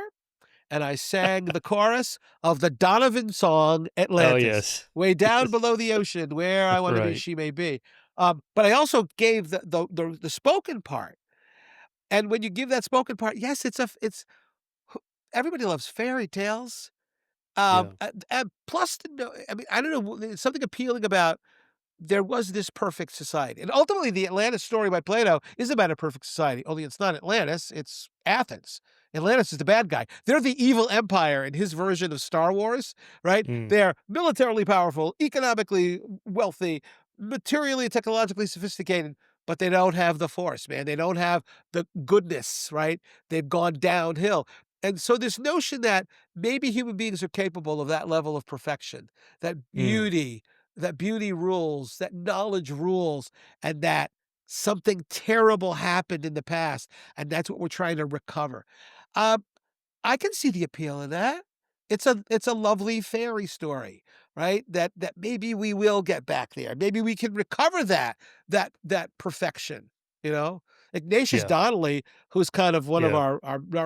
B: and I sang the chorus of the Donovan song
A: Oh,
B: Atlantis,
A: yes.
B: way down
A: Yes.
B: below the ocean, where I want to be,
A: Right.
B: she may be. But I also gave the spoken part. And when you give that spoken part, yes, it's everybody loves fairy tales.
A: Yeah.
B: Plus, I mean, I don't know, there's something appealing about there was this perfect society. And ultimately, the Atlantis story by Plato is about a perfect society, only it's not Atlantis, it's Athens. Atlantis is the bad guy. They're the evil empire in his version of Star Wars, right?
A: Mm.
B: They're militarily powerful, economically wealthy, materially and technologically sophisticated, but they don't have the force, man. They don't have the goodness, right? They've gone downhill. And so this notion that maybe human beings are capable of that level of perfection, that
A: Mm.
B: beauty, that beauty rules, that knowledge rules, and that something terrible happened in the past, and that's what we're trying to recover. Um, I can see the appeal in that. It's a lovely fairy story, right? That maybe we will get back there. Maybe we can recover that perfection, you know? Ignatius
A: Yeah.
B: Donnelly, who's kind of one of
A: Yeah.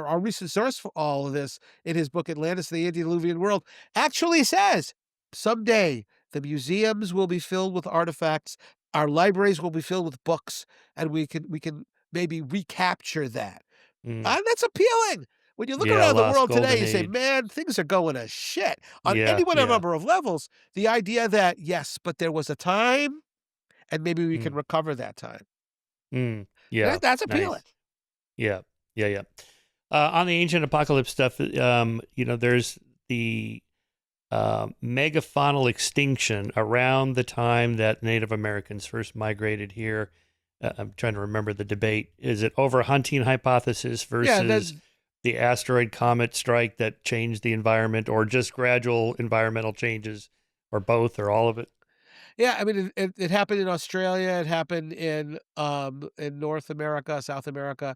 B: our recent source for all of this in his book Atlantis, the Antediluvian World, actually says someday the museums will be filled with artifacts, our libraries will be filled with books, and we can maybe recapture that.
A: Mm.
B: That's appealing. When you look
A: Yeah.
B: around the
A: Lost
B: world today,
A: golden
B: you say,
A: age.
B: "Man, things are going to shit." On
A: Yeah.
B: any one
A: Yeah.
B: number of levels, the idea that, yes, but there was a time, and maybe we can
A: Mm.
B: recover that time.
A: Mm. Yeah.
B: That's appealing.
A: Nice. Yeah. Yeah. Yeah. On the ancient apocalypse stuff, there's the megafaunal extinction around the time that Native Americans first migrated here. I'm trying to remember the debate. Is it overhunting hypothesis
B: Yeah,
A: versus the asteroid comet strike that changed the environment, or just gradual environmental changes, or both, or all of it?
B: yeah, I mean, it happened in Australia, it happened in North America, South America.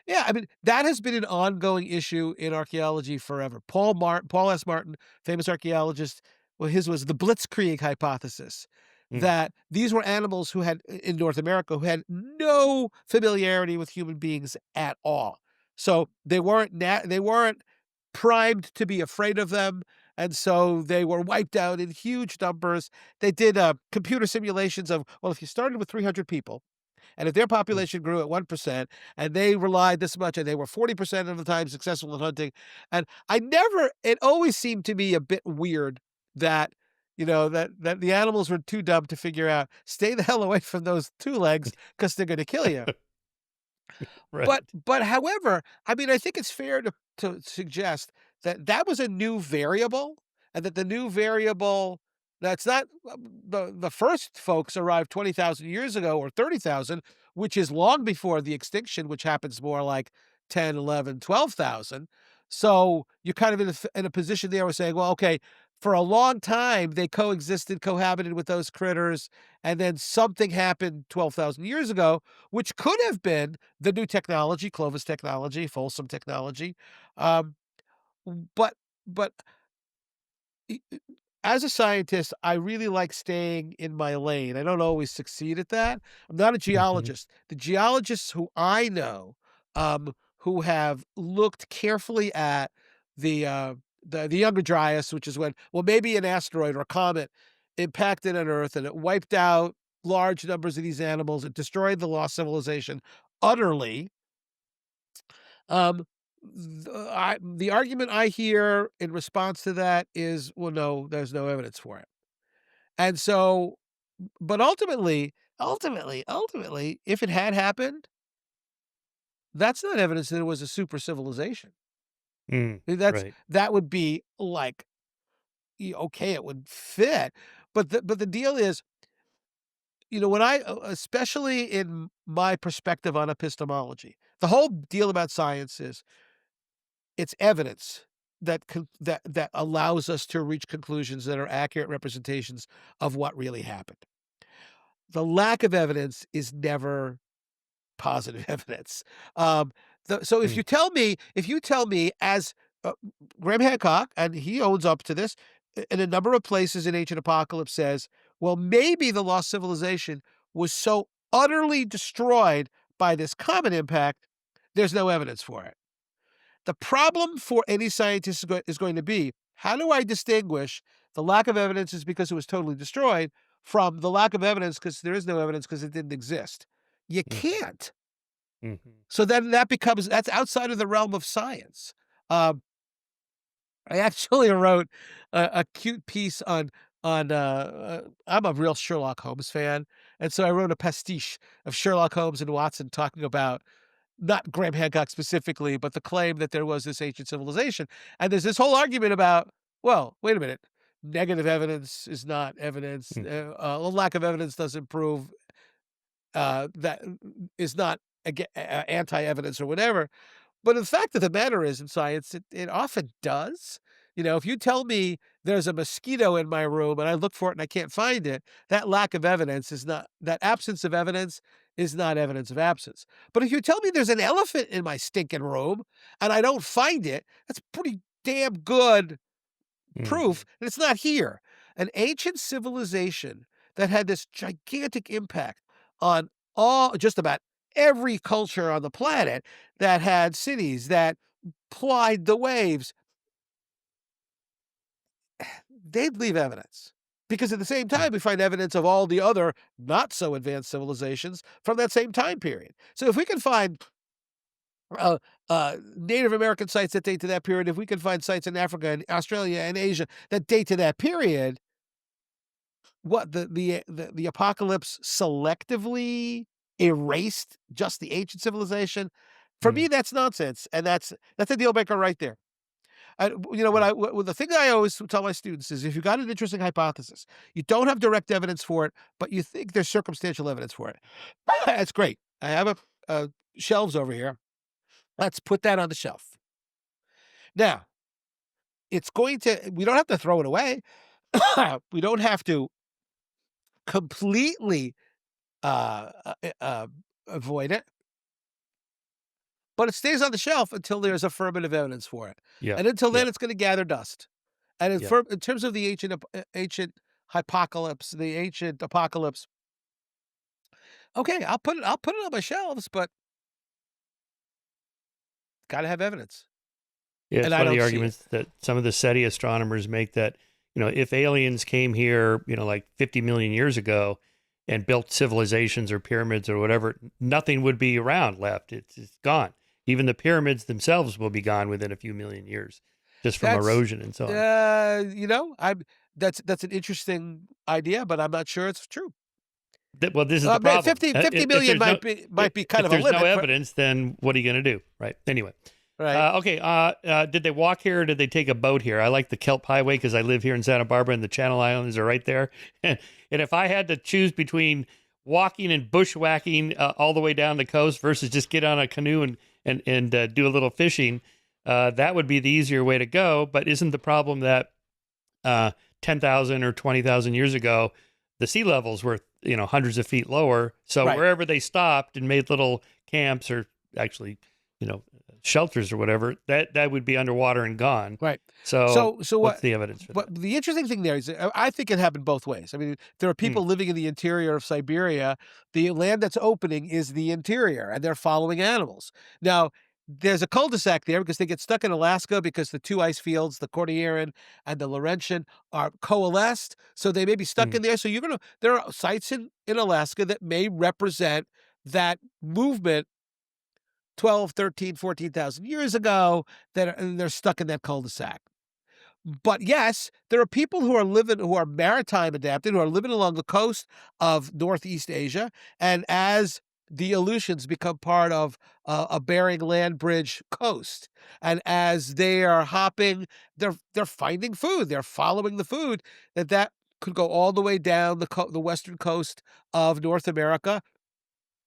B: Yeah, I mean, that has been an ongoing issue in archaeology forever. Paul S. Martin, famous archaeologist, well, his was the blitzkrieg hypothesis,
A: Mm.
B: that these were animals who had in North America, who had no familiarity with human beings at all. So they weren't primed to be afraid of them, and so they were wiped out in huge numbers. They did, computer simulations of, well, if you started with 300 people, and if their
A: Mm.
B: population grew at 1% and they relied this much and they were 40% of the time successful in hunting. And it always seemed to me a bit weird that, that the animals were too dumb to figure out, stay the hell away from those two legs because they're going to kill you. But
A: Right.
B: but however, I mean, I think it's fair to suggest that that was a new variable, and that the new variable that's not the first folks arrived 20,000 years ago or 30,000, which is long before the extinction, which happens more like 10, 11, 12,000. So you're kind of in a position there of saying, well, okay, for a long time they cohabited with those critters, and then something happened 12,000 years ago, which could have been the new technology, Clovis technology, Folsom technology. Um, but but e- e- as a scientist, I really like staying in my lane. I don't always succeed at that. I'm not a
A: Hmm.
B: geologist. The geologists who I know, who have looked carefully at the uh, the Younger Dryas, which is when, well, maybe an asteroid or a comet impacted on Earth and it wiped out large numbers of these animals. It destroyed the lost civilization utterly. The argument I hear in response to that is, well, no, there's no evidence for it. And so, but ultimately, if it had happened, that's not evidence that it was a super civilization.
A: Mm. Right.
B: That would be like, okay, it would fit. But the deal is, when especially in my perspective on epistemology, the whole deal about science is it's evidence that allows us to reach conclusions that are accurate representations of what really happened. The lack of evidence is never positive evidence. Um, so
A: Mm.
B: if you tell me, as Graham Hancock, and he owns up to this, in a number of places in Ancient Apocalypse says, well, maybe the lost civilization was so utterly destroyed by this comet impact, there's no evidence for it. The problem for any scientist is going to be, how do I distinguish the lack of evidence is because it was totally destroyed from the lack of evidence because there is no evidence because it didn't exist? You
A: Hmm.
B: can't.
A: Hmm.
B: So then that's outside of the realm of science. Um, I actually wrote a cute piece I'm a real Sherlock Holmes fan, and so I wrote a pastiche of Sherlock Holmes and Watson talking about not Graham Hancock specifically, but the claim that there was this ancient civilization. And there's this whole argument about, well, wait a minute, negative evidence is not evidence.
A: Mm.
B: A lack of evidence doesn't prove that is not anti-evidence or whatever. But the fact of the matter is, in science, it often does. If you tell me there's a mosquito in my room and I look for it and I can't find it, that lack of evidence is not, that absence of evidence is not evidence of absence. But if you tell me there's an elephant in my stinking room and I don't find it, that's pretty damn good proof that it's not here. An ancient civilization that had this gigantic impact on just about every culture on the planet, that had cities that plied the waves, they'd leave evidence. Because at the same time, we find evidence of all the other not so advanced civilizations from that same time period. So if we can find Native American sites that date to that period, if we can find sites in Africa and Australia and Asia that date to that period, what the apocalypse selectively erased just the ancient civilization? For me, that's nonsense, and that's a deal breaker right there. What the thing I always tell my students is, if you've got an interesting hypothesis, you don't have direct evidence for it, but you think there's circumstantial evidence for it. That's great. I have a shelves over here. Let's put that on the shelf. Now, we don't have to throw it away. We don't have to completely avoid it, but it stays on the shelf until there's affirmative evidence for it.
A: Yeah.
B: And until then, it's going to gather dust. And in terms of the ancient apocalypse, okay, I'll put it on my shelves, but got to have evidence.
A: Yeah, it's one of the arguments that some of the SETI astronomers make, that, if aliens came here, like 50 million years ago and built civilizations or pyramids or whatever, nothing would be around left. It's gone. Even the pyramids themselves will be gone within a few million years, just from erosion and so on.
B: That's an interesting idea, but I'm not sure it's true.
A: Well, this is the problem.
B: 50 million might be kind of a limit.
A: If there's no evidence, then what are you going to do, right? Anyway.
B: Right.
A: Okay. Did they walk here or did they take a boat here? I like the Kelp Highway because I live here in Santa Barbara and the Channel Islands are right there. And if I had to choose between walking and bushwhacking all the way down the coast versus just get on a canoe and do a little fishing, that would be the easier way to go. But isn't the problem that 10,000 or 20,000 years ago, the sea levels were hundreds of feet lower? So wherever they stopped and made little camps, or actually shelters or whatever, that would be underwater and gone.
B: Right.
A: So what's the evidence for that?
B: The interesting thing there is, I think it happened both ways. I mean, there are people living in the interior of Siberia. The land that's opening is the interior, and they're following animals. Now, there's a cul-de-sac there because they get stuck in Alaska because the two ice fields, the Cordilleran and the Laurentian, are coalesced. So they may be stuck in there. So there are sites in Alaska that may represent that movement 12, 13, 14,000 years ago, and they're stuck in that cul-de-sac. But yes, there are people who are maritime adapted, who are living along the coast of Northeast Asia. And as the Aleutians become part of a Bering land bridge coast, and as they are hopping, they're finding food. They're following the food that could go all the way down the western coast of North America.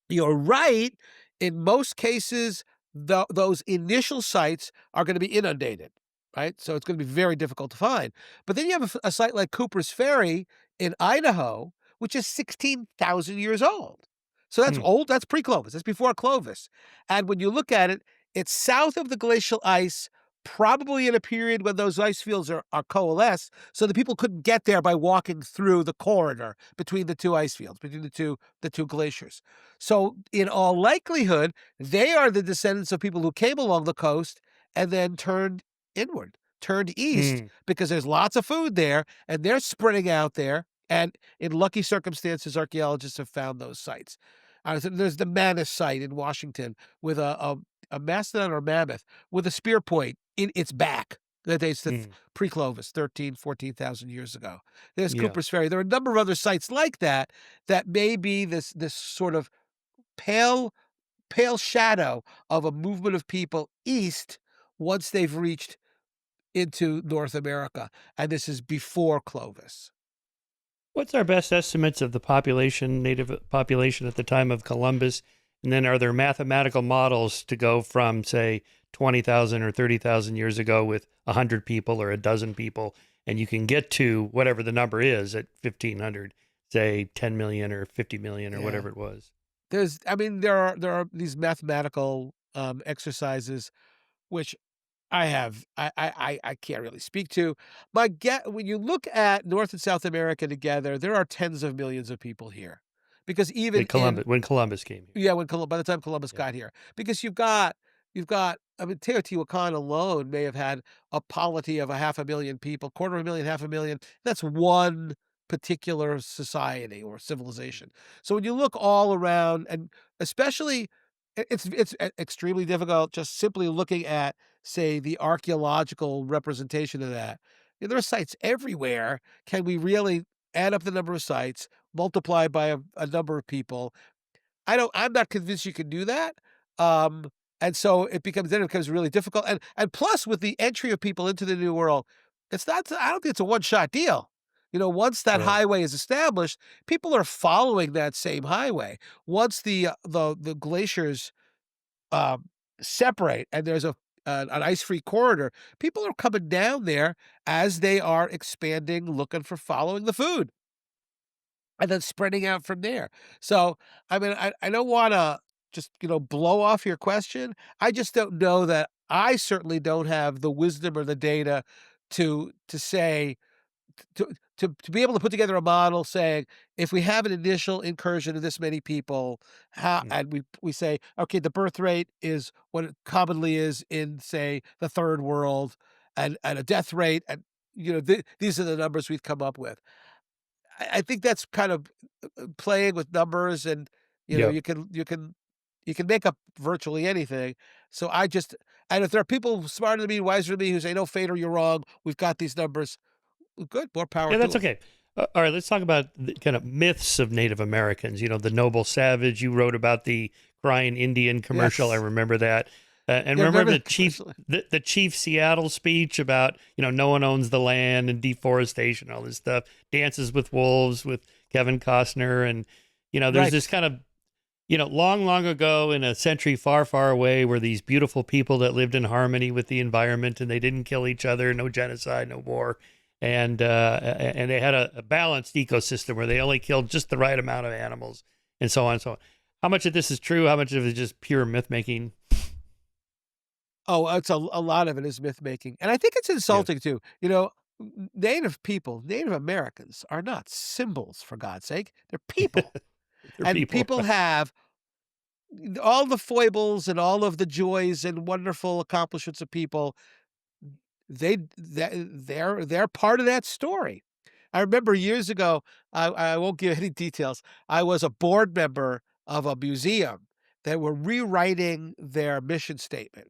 B: You're right. In most cases, those initial sites are going to be inundated, right? So it's going to be very difficult to find. But then you have a site like Cooper's Ferry in Idaho, which is 16,000 years old. So that's old. That's pre-Clovis. That's before Clovis. And when you look at it, it's south of the glacial ice, probably in a period when those ice fields are coalesced, so the people couldn't get there by walking through the corridor between the two ice fields, between the two glaciers. So in all likelihood, they are the descendants of people who came along the coast and then turned inward, turned east, because there's lots of food there, and they're spreading out there. And in lucky circumstances, archaeologists have found those sites. There's the Manus site in Washington with a mastodon or mammoth with a spear point in its back that dates to pre-Clovis, 14,000 years ago. There's Cooper's Ferry. There are a number of other sites like that may be this sort of pale shadow of a movement of people east once they've reached into North America. And this is before Clovis.
A: What's our best estimates of the native population at the time of Columbus? And then are there mathematical models to go from, say, 20,000 or 30,000 years ago with 100 people or a dozen people and you can get to whatever the number is at 1,500, say 10 million or 50 million or
B: Yeah.
A: whatever it was.
B: There are these mathematical exercises which I can't really speak to. When you look at North and South America together, there are tens of millions of people here, because even in
A: When Columbus came here.
B: yeah, by the time Columbus
A: Yeah.
B: got here, because you've got I mean, Teotihuacan alone may have had a polity of a 500,000 people, quarter of a million, 500,000. That's one particular society or civilization. So when you look all around, and especially, extremely difficult just simply looking at, say, the archaeological representation of that. There are sites everywhere. Can we really add up the number of sites, multiply by a number of people? I'm not convinced you can do that. Um, and so it becomes really difficult. And plus, with the entry of people into the New World, I don't think it's a one-shot deal. Once that
A: Right.
B: highway is established, people are following that same highway. Once the glaciers um, separate and there's an ice-free corridor, people are coming down there as they are expanding, looking for following the food, and then spreading out from there. So, I mean, I don't wanna just, blow off your question. I just don't know that I certainly don't have the wisdom or the data to say to be able to put together a model saying, if we have an initial incursion of this many people, how
A: Mm.
B: and we say, okay, the birth rate is what it commonly is in, say, the third world, and a death rate, and these are the numbers we've come up with. I think that's kind of playing with numbers, and
A: Yep.
B: you can make up virtually anything. So and if there are people smarter than me, wiser than me, who say, "No, Fader, you're wrong. We've got these numbers." Well, good, more power
A: Yeah,
B: to
A: that's
B: them.
A: okay. All right, let's talk about the kind of myths of Native Americans. The noble savage. You wrote about the crying Indian commercial. I
B: Yes.
A: remember that. And
B: Yeah,
A: remember
B: remember the
A: the chief,
B: commercial?
A: the chief Seattle speech about no one owns the land and deforestation, all this stuff. Dances with Wolves with Kevin Costner, and there's this
B: Right.
A: kind of long, long ago in a century far, far away, were these beautiful people that lived in harmony with the environment, and they didn't kill each other, no genocide, no war, and they had a balanced ecosystem where they only killed just the right amount of animals, and so on and so on. How much of this is true? How much of it is just pure myth making?
B: Oh, it's a lot of it is myth making, and I think it's
A: Yeah,
B: insulting too. Native people, Native Americans are not symbols, for God's sake. They're people,
A: they're
B: and
A: people.
B: people have all the foibles and all of the joys and wonderful accomplishments of people. They're part of that story. I remember years ago, I won't give any details. I was a board member of a museum that were rewriting their mission statement.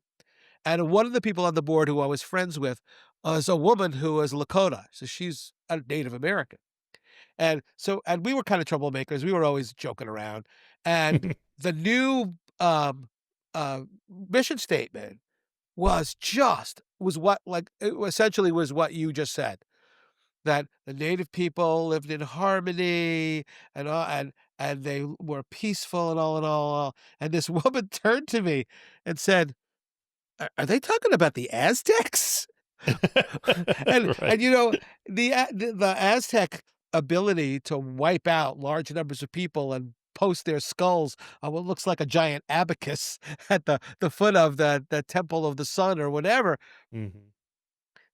B: And one of the people on the board who I was friends with was a woman who was Lakota. So she's a Native American. And we were kind of troublemakers. We were always joking around. And the new mission statement was what, like, it essentially was what you just said, that the Native people lived in harmony, and they were peaceful, and all. And this woman turned to me and said, Are they talking about the Aztecs?" And
A: Right.
B: the Aztec ability to wipe out large numbers of people and post their skulls on what looks like a giant abacus at the foot of the Temple of the Sun or whatever.
A: Hmm.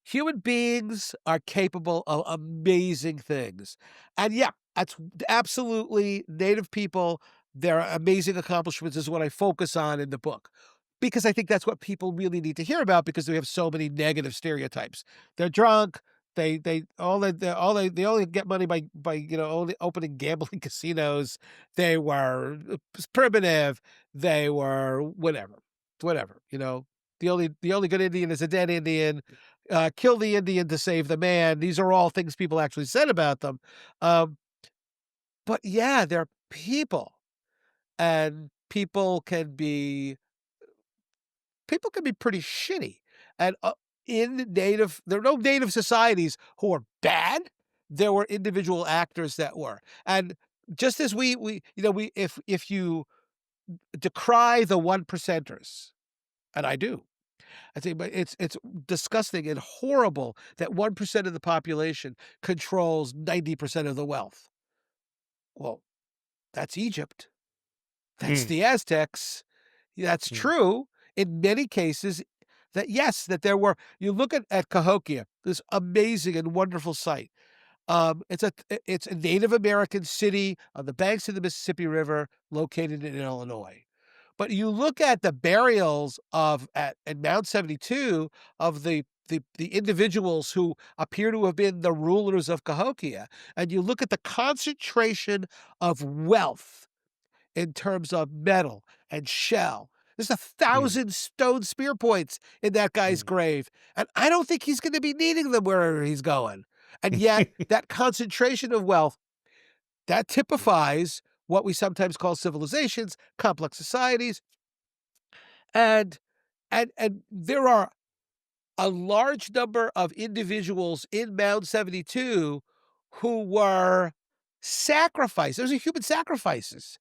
B: Human beings are capable of amazing things. And yeah, that's absolutely Native people. Their amazing accomplishments is what I focus on in the book, because I think that's what people really need to hear about, because we have so many negative stereotypes. They're drunk. They only get money by only opening gambling casinos. They were primitive. They were whatever. The only good Indian is a dead Indian. Kill the Indian to save the man. These are all things people actually said about them. Um, but yeah, they're people, and people can be pretty shitty. And there are no native societies who are bad. There were individual actors that were, and just as we if you decry the one percenters, and I do, I think, but it's disgusting and horrible that 1% of the population controls 90% of the wealth. Well, that's Egypt. That's
A: Mm,
B: the Aztecs. That's
A: mm,
B: true in many cases. That yes, that there were. You look at Cahokia, this amazing and wonderful site. It's a Native American city on the banks of the Mississippi River, located in Illinois. But you look at the burials of at Mound 72 of the individuals who appear to have been the rulers of Cahokia, and you look at the concentration of wealth in terms of metal and shell. There's a
A: mm,
B: 1,000 stone spear points in that guy's
A: mm.
B: grave, and I don't think he's going to be needing them wherever he's going. And yet, that concentration of wealth, that typifies what we sometimes call civilizations, complex societies, and and there are a large number of individuals in Mound 72 who were sacrificed. Those are human sacrifices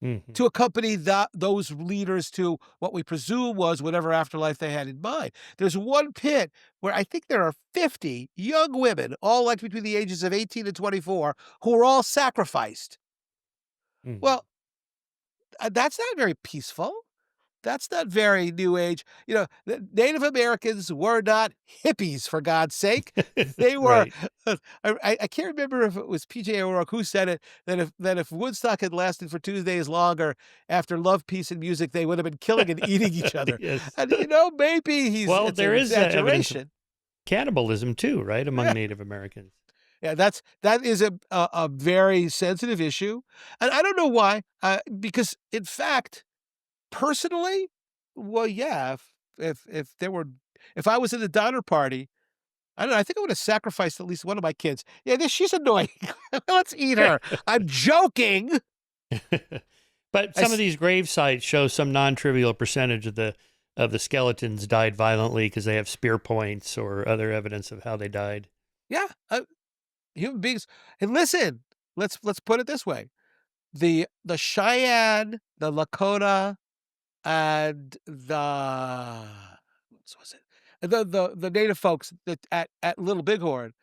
A: Mhm.
B: to accompany those leaders to what we presume was whatever afterlife they had in mind. There's one pit where I think there are 50 young women, all like between the ages of 18 and 24, who were all sacrificed.
A: Mhm.
B: Well, that's not very peaceful. That's not very new age. The Native Americans were not hippies, for God's sake. They were.
A: Right.
B: I can't remember if it was PJ O'Rourke who said it, that if Woodstock had lasted for 2 days longer after love, peace, and music, they would have been killing and eating each other.
A: Yes.
B: And maybe
A: Well,
B: it's
A: there
B: an
A: is evidence of
B: exaggeration.
A: cannibalism too, right, among
B: Yeah,
A: Native Americans.
B: yeah, that is a very sensitive issue, and I don't know why. Because in fact, personally, well, yeah, if there were if I was in a Donner Party, I don't know, I think I would have sacrificed at least one of my kids. Yeah, she's annoying. Let's eat her. I'm joking.
A: But
B: I
A: some of
B: s
A: these grave sites show some non-trivial percentage of the skeletons died violently because they have spear points or other evidence of how they died.
B: Yeah, human beings. And listen, let's put it this way. The Cheyenne, the Lakota, and what was it? The native folks that at Little Bighorn,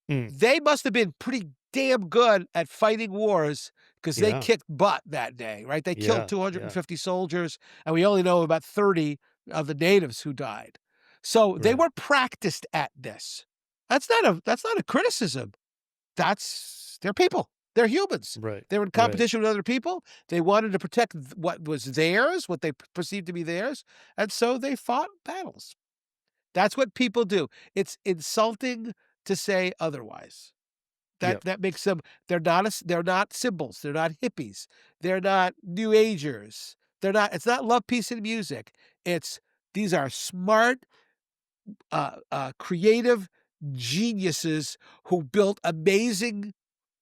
A: Mm,
B: they must have been pretty damn good at fighting wars because they
A: yeah,
B: kicked butt that day, right? They killed
A: yeah, yeah,
B: 250 soldiers, and we only know about 30 of the natives who died. So they
A: right,
B: were practiced at this. That's not a criticism. They're people. They're humans.
A: right,
B: They were in
A: right.
B: competition with other people. They wanted to protect what was theirs, what they perceived to be theirs, and so they fought battles. That's what people do. It's insulting to say otherwise. That
A: Yep.
B: that makes them they're not symbols. They're not hippies. They're not new agers. It's not love, peace, and music. It's these are smart, creative geniuses who built amazing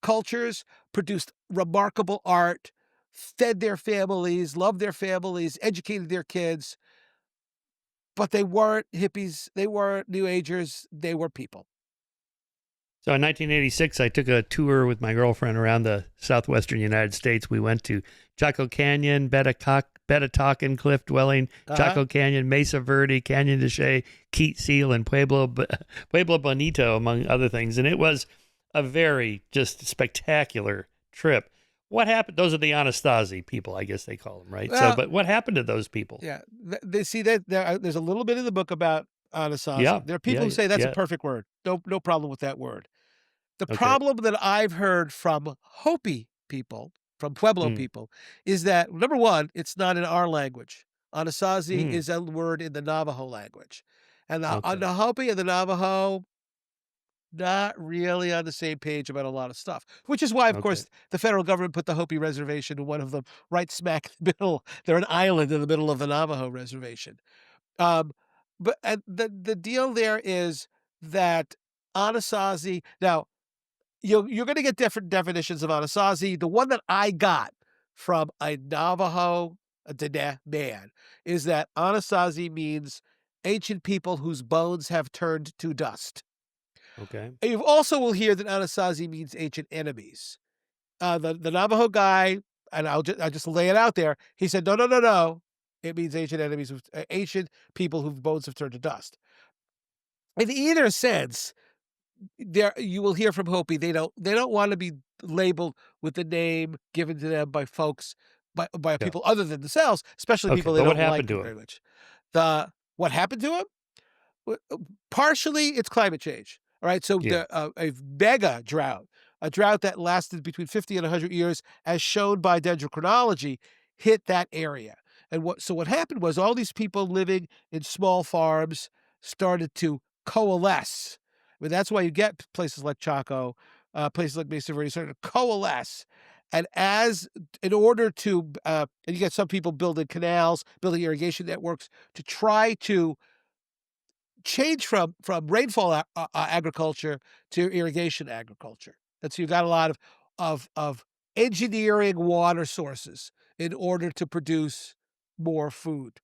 B: cultures, produced remarkable art, fed their families, loved their families, educated their kids, but they weren't hippies, they weren't new agers, they were people.
A: So in 1986, I took a tour with my girlfriend around the southwestern United States. We went to Chaco Canyon, Betatacan Cliff Dwelling,
B: Uh-huh.
A: Chaco Canyon, Mesa Verde, Canyon de Che, Keat Seal, and Pueblo Bonito, among other things. And it was a very just spectacular trip. What happened? Those are the Anasazi people, I guess they call them, right? So,
B: Well,
A: but what happened to those people?
B: yeah, they see that there's a little bit in the book about Anasazi.
A: Yeah,
B: There are people
A: yeah,
B: who say that's a
A: yeah.
B: perfect word. No problem with that word. The
A: Okay.
B: problem that I've heard from Hopi people, from Pueblo
A: Mm,
B: people, is that number one, it's not in our language. Anasazi
A: mm,
B: is a word in the Navajo language. And on
A: okay.
B: the Hopi and the Navajo, not really on the same page about a lot of stuff, which is why, of
A: Okay.
B: course, the federal government put the Hopi reservation in one of them right smack in the middle. They're an island in the middle of the Navajo reservation. Um, but and the deal there is that Anasazi now you're going to get different definitions of Anasazi. The one that I got from a Navajo Dene man is that Anasazi means ancient people whose bones have turned to dust.
A: Okay.
B: And you also will hear that Anasazi means ancient enemies. The Navajo guy, and I'll just lay it out there. He said, no, no, no, no. it means ancient enemies, ancient people whose bones have turned to dust. In either sense, there you will hear from Hopi. They don't want to be labeled with the name given to them by folks by
A: Yeah.
B: people other than themselves, especially
A: Okay.
B: people they
A: But what
B: don't like
A: happened to
B: very
A: him?
B: much. The what happened to them? Partially, it's climate change. All right, so
A: Yeah.
B: a mega drought, a drought that lasted between 50 and 100 years, as shown by dendrochronology, hit that area. And what happened was all these people living in small farms started to coalesce. I mean, that's why you get places like Chaco, places like Mesa Verde started to coalesce. And in order to, and you get some people building canals, building irrigation networks to try to change from rainfall agriculture to irrigation agriculture. And so you've got a lot of engineering water sources in order to produce more food.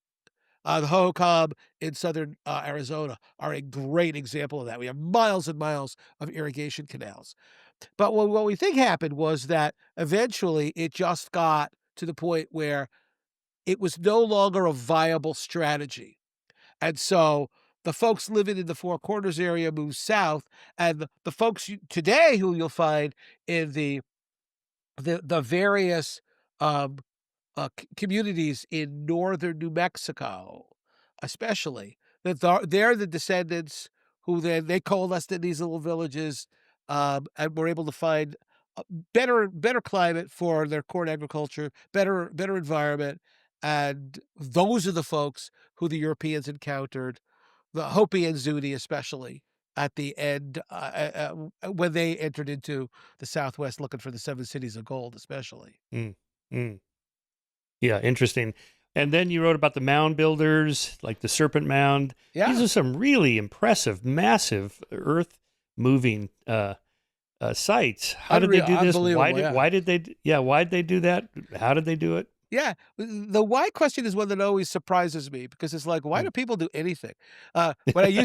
B: The Hohokam in southern Arizona are a great example of that. We have miles and miles of irrigation canals. But what we think happened was that eventually it just got to the point where it was no longer a viable strategy. And so the folks living in the Four Corners area moved south, and the folks today who you'll find in the various um, communities in northern New Mexico, especially, that they're the descendants who then they coalesced in these little villages, and were able to find a better climate for their corn agriculture, better environment, and those are the folks who the Europeans encountered, the Hopi and Zuni especially, at the end, when they entered into the Southwest looking for the seven cities of gold, especially.
A: Mm, mm. Yeah, interesting. And then you wrote about the mound builders, like the Serpent Mound. These
B: Yeah,
A: are some really impressive, massive earth moving sites. How did they
B: unreal,
A: do this?
B: unbelievable. Yeah.
A: Why did they? Yeah, why did they do that? How did they do it?
B: Yeah, the why question is one that always surprises me because it's like, why
A: Mm.
B: do people do anything? When I
A: Yeah,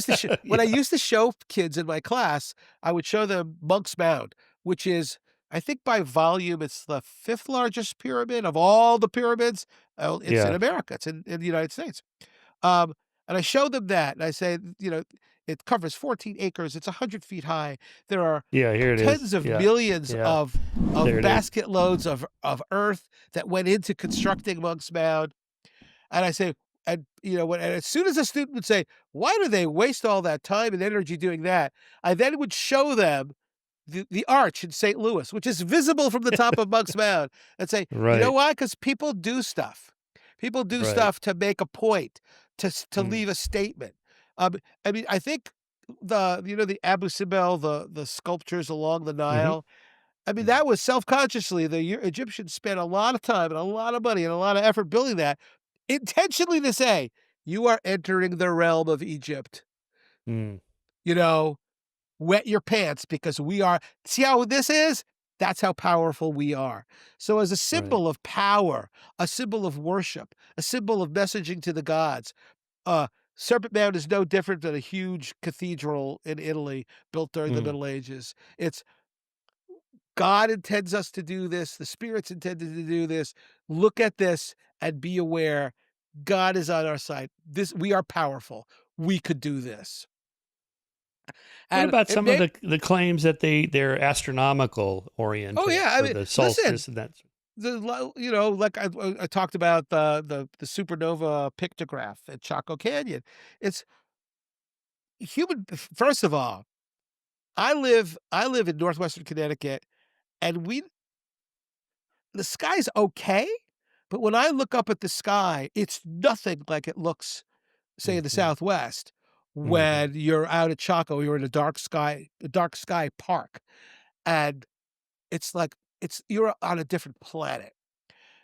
B: used to show kids in my class, I would show them Monk's Mound, which is, I think by volume, it's the fifth largest pyramid of all the pyramids. It's in
A: yeah,
B: America. It's in the United States. Um, and I showed them that, and I say, it covers 14 acres. It's 100 feet high. There are
A: yeah. Here it is.
B: tens of
A: Yeah,
B: millions
A: yeah.
B: of
A: There it is.
B: basket loads of earth that went into constructing Monk's Mound. And I say, and as soon as a student would say, "Why do they waste all that time and energy doing that?" I then would show them the arch in St. Louis, which is visible from the top of Monk's Mound, and say, "You know
A: Right,
B: why? Because people do stuff. People do
A: right.
B: stuff to make a point, to
A: Mm,
B: leave a statement." I mean, I think the Abu Simbel, the sculptures along the
A: hmm
B: Nile. I mean,
A: hmm
B: that was self-consciously the Egyptians spent a lot of time and a lot of money and a lot of effort building that, intentionally to say, "You are entering the realm of Egypt."
A: mm,
B: You know, wet your pants because we are see how this is? That's how powerful we are. So as a
A: right.
B: symbol of power, a symbol of worship, a symbol of messaging to the gods, uh, Serpent Mound is no different than a huge cathedral in Italy built during the
A: Mm,
B: Middle Ages. It's God intends us to do this. The spirits intended to do this. Look at this and be aware God is on our side. We are powerful. We could do this.
A: What
B: And
A: about
B: it
A: some of
B: may
A: the claims that they're astronomical
B: oh
A: oriented
B: yeah, I
A: for
B: mean,
A: the
B: listen,
A: solstice and that?
B: like I talked about the supernova pictograph at Chaco Canyon. It's human. First of all, I live in northwestern Connecticut, and the sky's okay, but when I look up at the sky, it's nothing like it looks, say, in the
A: hmm
B: Southwest,
A: hmm
B: when you're out at Chaco, you're in a dark sky park, and it's like you're on a different planet.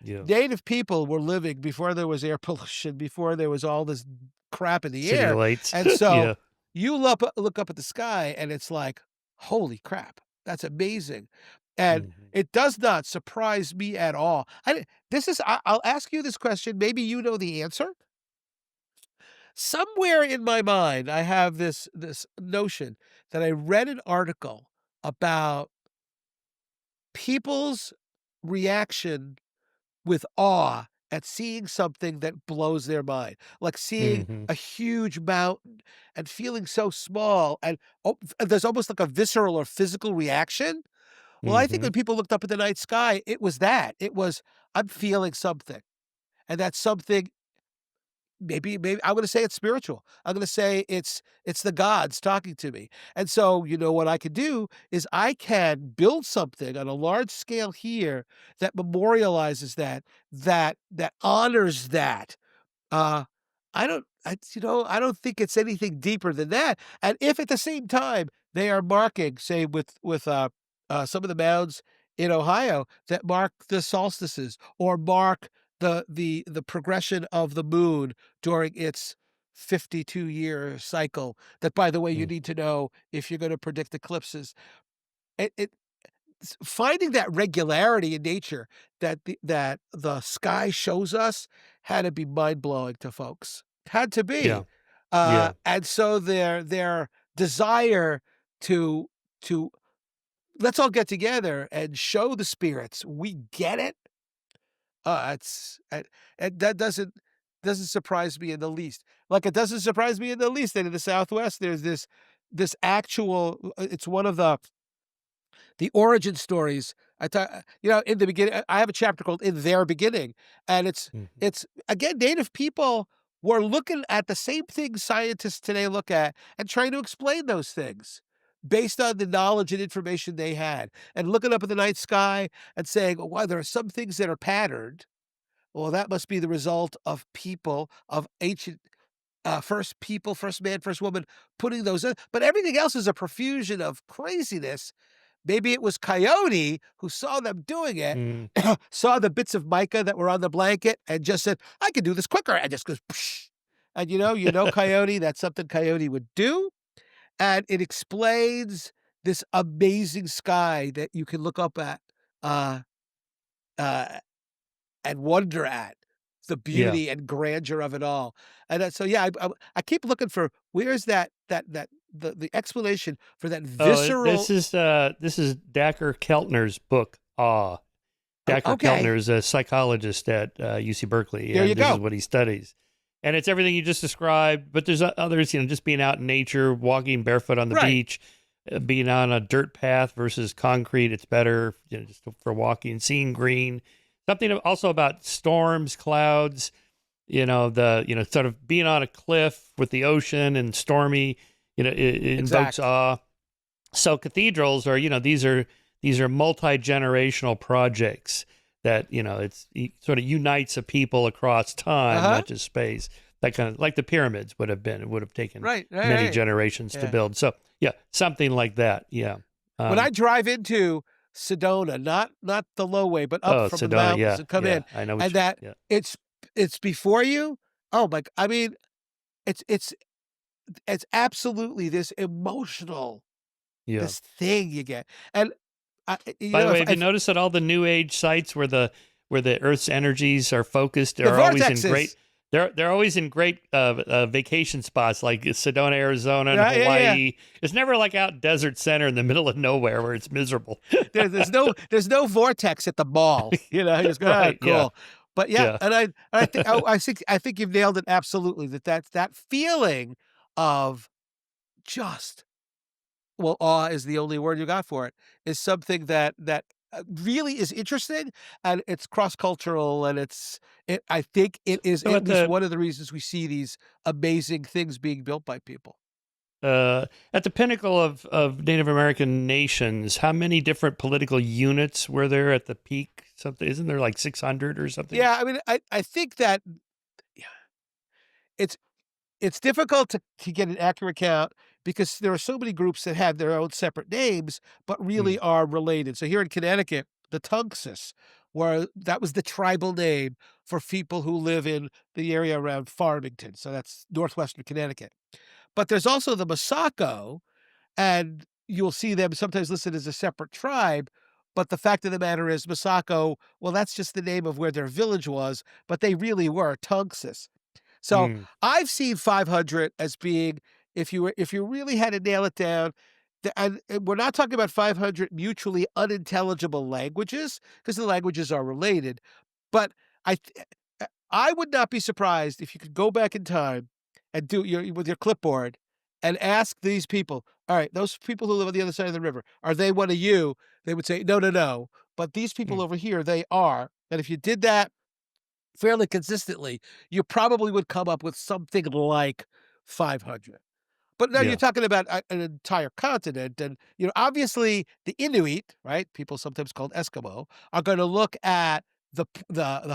A: Yeah.
B: Native people were living before there was air pollution, before there was all this crap in the
A: City
B: air,
A: lights.
B: and so
A: Yeah.
B: you look up at the sky, and it's like, "Holy crap, that's amazing," and
A: hmm
B: it does not surprise me at all. I'll ask you this question, maybe you know the answer. Somewhere in my mind, I have this notion that I read an article about people's reaction with awe at seeing something that blows their mind, like seeing
A: Hmm.
B: a huge mountain and feeling so small, and there's almost like a visceral or physical reaction. Well, I think
A: Hmm.
B: when people looked up at the night sky, it was that. It was, I'm feeling something. And that something, maybe I'm gonna say it's spiritual. I'm gonna say it's the gods talking to me. And so, what I can do is I can build something on a large scale here that memorializes that honors that. Uh, I don't think it's anything deeper than that. And if at the same time they are marking, say, with some of the mounds in Ohio that mark the solstices or mark the progression of the moon during its 52-year cycle. That, by the way, you need to know if you're going to predict eclipses. It finding that regularity in nature that the sky shows us had to be mind-blowing to folks. Had to
A: Yeah.
B: be.
A: Yeah.
B: And so their desire to to let's all get together and show the spirits we get it. It's and that doesn't surprise me in the least. Like, it doesn't surprise me in the least that in the Southwest there's this actual, it's one of the origin stories. In the beginning, I have a chapter called "In Their Beginning," and it's
A: Mhm.
B: it's again, Native people were looking at the same things scientists today look at and trying to explain those things based on the knowledge and information they had, and looking up at the night sky and saying, "Well, there are some things that are patterned. Well, that must be the result of people of ancient." First people, first man, first woman, putting those in. But everything else is a profusion of craziness. Maybe it was Coyote who saw them doing it,
A: Mm.
B: saw the bits of mica that were on the blanket and just said, "I can do this quicker," and just goes, psh. And Coyote, that's something Coyote would do. And it explains this amazing sky that you can look up at, uh, uh, and wonder at the
A: Yeah.
B: beauty and grandeur of it all. And so, yeah, I keep looking for where's the explanation for that
A: Oh,
B: visceral.
A: this is Dacher Keltner's book, Awe. Dacher
B: Okay,
A: Keltner is a psychologist at UC Berkeley,
B: there you
A: and this is
B: go.
A: what he studies. And it's everything you just described, but there's others, just being out in nature, walking barefoot on the
B: Right.
A: beach, being on a dirt path versus concrete. It's better, just for walking, seeing green. Something also about storms, clouds, sort of being on a cliff with the ocean and stormy, it invokes
B: Exact.
A: awe. So cathedrals are, these are multi-generational projects that, it sort of unites a people across time,
B: Uh-huh.
A: not just space. That kind of, like the pyramids would have been. It would have taken
B: Right, right,
A: many
B: right.
A: generations to
B: Yeah.
A: build. So yeah, something like that. Yeah.
B: When I
A: Um,
B: drive into Sedona, not the low way, but up
A: oh,
B: from the
A: Sedona.
B: mountains
A: Yeah.
B: and come
A: Yeah.
B: in,
A: I know
B: and
A: what
B: that
A: yeah.
B: it's before you. Oh my I mean, it's it's absolutely this emotional,
A: Yeah.
B: this thing you get. And
A: By the way, have you
B: if
A: noticed that all the new age sites where the Earth's energies are focused
B: the
A: are always in great
B: vortexes.
A: they're always in great vacation spots like Sedona, Arizona, and
B: Yeah, yeah, yeah.
A: Hawaii. It's never like out desert center in the middle of nowhere where it's miserable.
B: There's no vortex at the mall. You just go, "Ah,
A: Right? Yeah.
B: cool." But yeah,
A: Yeah.
B: and I think you've nailed it absolutely. That feeling of just, well, awe is the only word you got for it, is something that really is interesting, and it's cross-cultural, and I think it is
A: So
B: at least one of the reasons we see these amazing things being built by people.
A: at the pinnacle of Native American nations, how many different political units were there at the peak? Something isn't there like 600 or something?
B: Yeah, I mean, I think that, yeah, it's it's difficult to get an accurate count because there are so many groups that have their own separate names, but really
A: Mm.
B: are related. So here in Connecticut, the Tunxus, where that was the tribal name for people who live in the area around Farmington. So that's northwestern Connecticut. But there's also the Masako, and you'll see them sometimes listed as a separate tribe. But the fact of the matter is, Masako, well, that's just the name of where their village was, but they really were Tunxus. So
A: Mm.
B: I've seen 500 as being, if you really had to nail it down, and we're not talking about 500 mutually unintelligible languages because the languages are related, but I th- I would not be surprised if you could go back in time and do with your clipboard and ask these people, all right, those people who live on the other side of the river, are they one of you? They would say, no, no, no. But these people
A: Hmm.
B: over here, they are. And if you did that fairly consistently, you probably would come up with something like 500. But now you're
A: Yeah.
B: talking about an entire continent, and obviously the Inuit, right? People sometimes called Eskimo, are going to look at the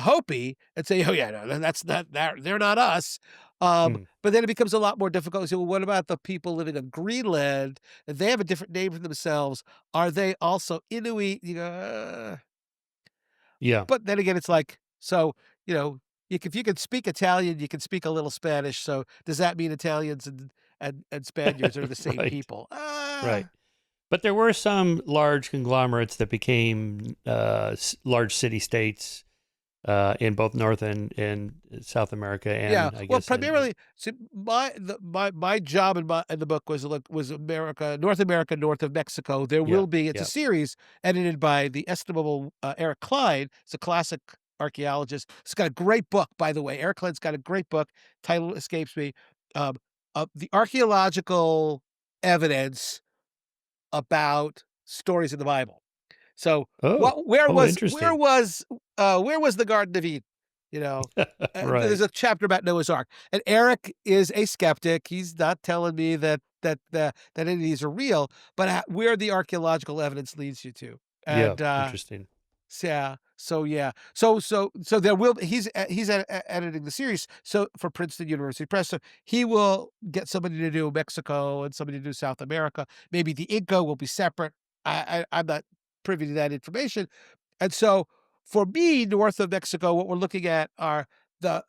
B: Hopi and say, "Oh yeah, no, that's not they're not us."
A: Hmm.
B: But then it becomes a lot more difficult. You say, well, what about the people living on Greenland? And they have a different name for themselves. Are they also Inuit?
A: Yeah.
B: But then again, it's like, so, if you can speak Italian, you can speak a little Spanish. So does that mean Italians and Spaniards are the same
A: Right.
B: people?
A: Right. But there were some large conglomerates that became large city states in both North and South America,
B: Yeah.
A: and I
B: Well,
A: guess
B: primarily, see, my job in the book was America, North America, north of Mexico. There
A: yeah,
B: will be It's a
A: yeah.
B: series edited by the estimable Eric Klein. It's a classic archaeologist. It's got a great book, by the way. Eric Klein's got a great book. Title escapes me. Um, the archaeological evidence about stories in the Bible. So
A: Oh,
B: what where
A: oh,
B: was where
A: interesting.
B: was where was the Garden of Eden? You know, there's
A: Right.
B: a chapter about Noah's Ark, and Eric is a skeptic. He's not telling me that any of these are real, but where the archaeological evidence leads you to.
A: Yeah,
B: And
A: interesting.
B: yeah, so yeah, so there will he's editing the series so for Princeton University Press. So he will get somebody to do Mexico and somebody to do South America. Maybe the Inca will be separate. I'm not privy to that information, and so for me, north of Mexico, what we're looking at are the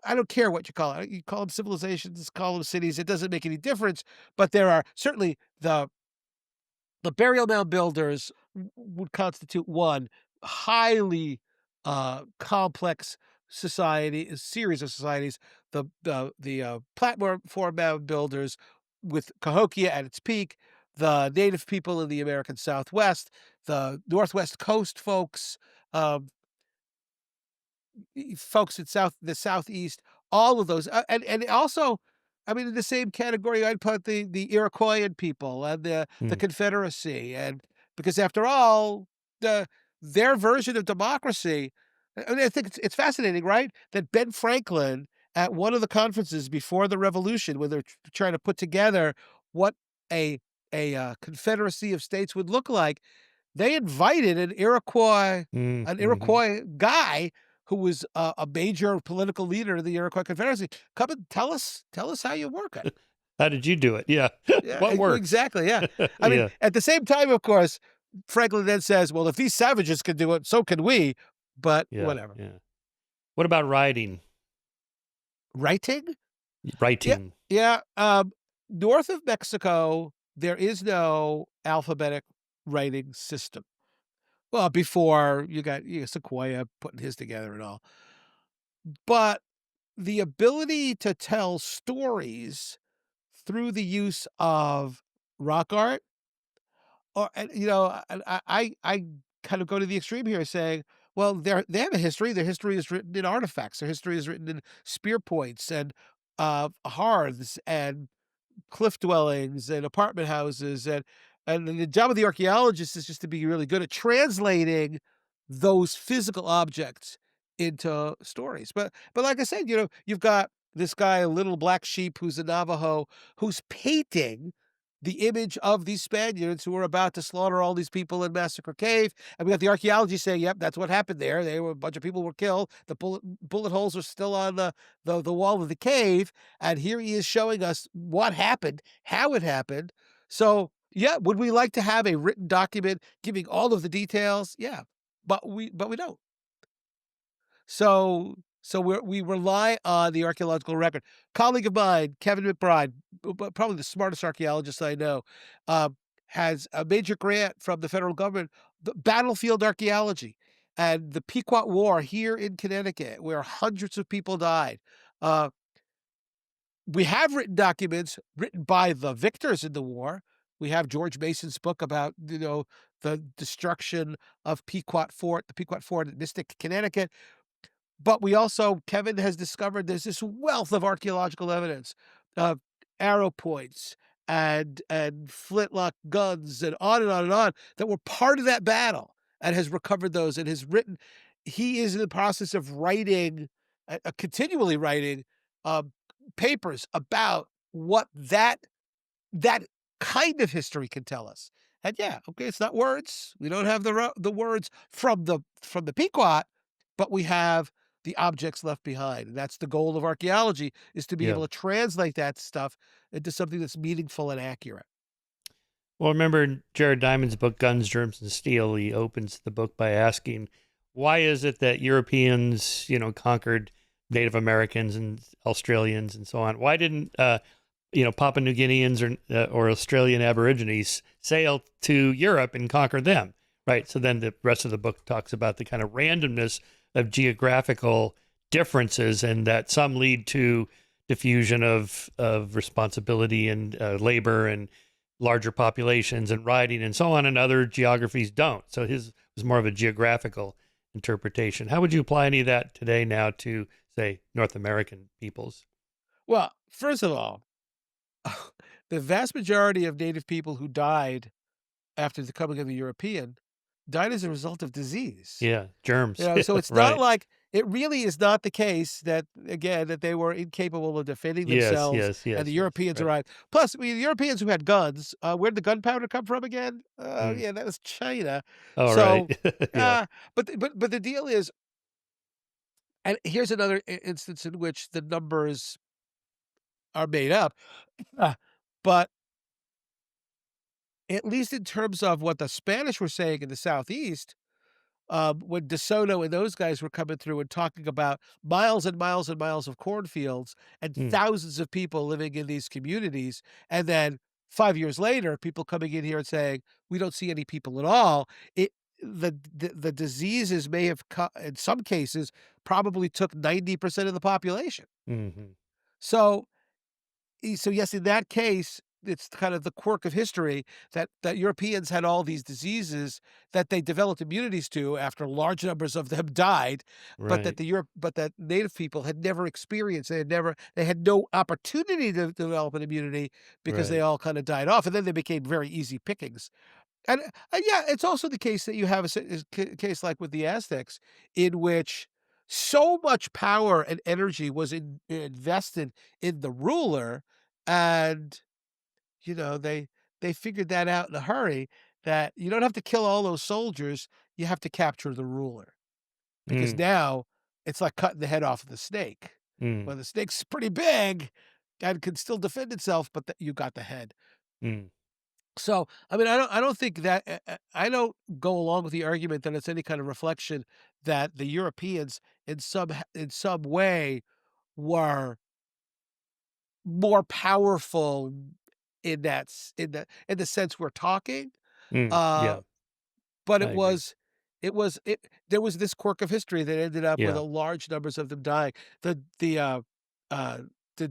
B: I don't care what you call it. You call them civilizations, call them cities. It doesn't make any difference. But there are certainly the burial mound builders would constitute one highly complex society, a series of societies. The platform mound builders with Cahokia at its peak, the native people in the American Southwest, the Northwest Coast folks, um, folks in the Southeast, all of those, and also, I mean, in the same category, I'd put the Iroquoian people and the
A: Hmm.
B: Confederacy, and because after all, their version of democracy. I mean, I think it's fascinating, right? That Ben Franklin at one of the conferences before the Revolution, when they're trying to put together what a confederacy of states would look like, they invited an
A: Mm-hmm.
B: Iroquois guy who was a major political leader of the Iroquois Confederacy. Come and tell us how you work it.
A: How did you do it? Yeah.
B: Yeah,
A: What works?
B: exactly. Yeah. I mean,
A: Yeah.
B: at the same time, of course, Franklin then says, well, if these savages can do it, so can we. But
A: Yeah.
B: whatever.
A: Yeah. What about writing?
B: Writing? Yeah.
A: Writing.
B: Yeah. North of Mexico, there is no alphabetic writing system. Well, before you got Sequoia putting his together and all. But the ability to tell stories through the use of rock art, or and I kind of go to the extreme here, saying, well, they have a history. Their history is written in artifacts. Their history is written in spear points and hearths and cliff dwellings and apartment houses, and the job of the archaeologist is just to be really good at translating those physical objects into stories. But like I said, you've got this guy, a little black sheep, who's a Navajo, who's painting the image of these Spaniards who are about to slaughter all these people in Massacre Cave. And we got the archaeology saying, yep, that's what happened there. A bunch of people were killed. The bullet holes are still on the wall of the cave. And here he is showing us what happened, how it happened. So, yeah, would we like to have a written document giving all of the details? Yeah, but we don't. So we rely on the archaeological record. Colleague of mine, Kevin McBride, probably the smartest archaeologist I know, has a major grant from the federal government, the battlefield archaeology, and the Pequot War here in Connecticut, where hundreds of people died. Uh, we have written documents written by the victors in the war. We have George Mason's book about the destruction of Pequot Fort, the Pequot Fort in Mystic, Connecticut. But we also, Kevin has discovered there's this wealth of archaeological evidence of arrow points and flintlock guns and on and on and on that were part of that battle, and has recovered those and has written. He is in the process of writing, continually writing, um, papers about what that kind of history can tell us. And yeah, okay, it's not words. We don't have the words from the Pequot, but we have the objects left behind. And that's the goal of archaeology, is to be
A: Yeah.
B: able to translate that stuff into something that's meaningful and accurate.
A: Well, remember in Jared Diamond's book, Guns, Germs, and Steel, he opens the book by asking, why is it that Europeans, conquered Native Americans and Australians and so on? Why didn't, Papua New Guineans or Australian Aborigines sail to Europe and conquer them? Right. So then the rest of the book talks about the kind of randomness of geographical differences, and that some lead to diffusion of responsibility and labor and larger populations and riding and so on, and other geographies don't. So his was more of a geographical interpretation. How would you apply any of that today now to, say, North American peoples?
B: Well, first of all, the vast majority of native people who died after the coming of the European died as a result of disease.
A: Yeah, germs.
B: So it's not
A: Right.
B: like, it really is not the case that, again, that they were incapable of defending
A: Yes,
B: themselves
A: yes, yes,
B: and the
A: yes,
B: Europeans
A: right.
B: arrived. Plus, I mean, the Europeans who had guns, where'd the gunpowder come from again?
A: Mm.
B: Yeah, that was China.
A: All right.
B: So,
A: Yeah.
B: but the deal is, and here's another instance in which the numbers are made up, uh, but at least in terms of what the Spanish were saying in the Southeast, when DeSoto and those guys were coming through and talking about miles and miles and miles of cornfields and
A: Mm.
B: thousands of people living in these communities, and then 5 years later, people coming in here and saying, "We don't see any people at all." It the diseases may have in some cases, probably took 90% of the population.
A: Hmm.
B: So so yes, in that case, it's kind of the quirk of history that Europeans had all these diseases that they developed immunities to after large numbers of them died, but
A: Right.
B: but that native people had never experienced. They had no opportunity to develop an immunity because they
A: Right.
B: all kind of died off, and then they became very easy pickings. And yeah, it's also the case that you have a case like with the Aztecs, in which so much power and energy was invested in the ruler, and they figured that out in a hurry, that you don't have to kill all those soldiers, you have to capture the ruler. Because
A: Mm.
B: now it's like cutting the head off of the snake.
A: Mm.
B: Well, the snake's pretty big and can still defend itself, but you got the head.
A: Mm.
B: So, I mean, I don't think that I don't go along with the argument that it's any kind of reflection that the Europeans in some way were more powerful in in the sense we're talking.
A: Mm.
B: Uh,
A: Yeah,
B: but
A: I agree.
B: there was this quirk of history that ended up with
A: Yeah.
B: a large numbers of them dying. The the uh the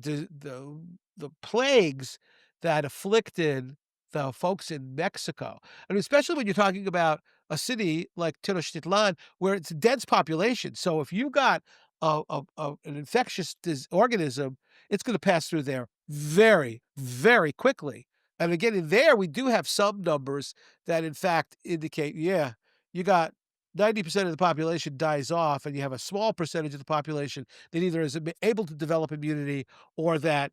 B: the plagues that afflicted the folks in Mexico. And especially when you're talking about a city like Tenochtitlan, where it's a dense population. So if you got an infectious organism, it's going to pass through there very, very quickly. And again, in there, we do have some numbers that in fact indicate, yeah, you got 90% of the population dies off, and you have a small percentage of the population that either is able to develop immunity, or that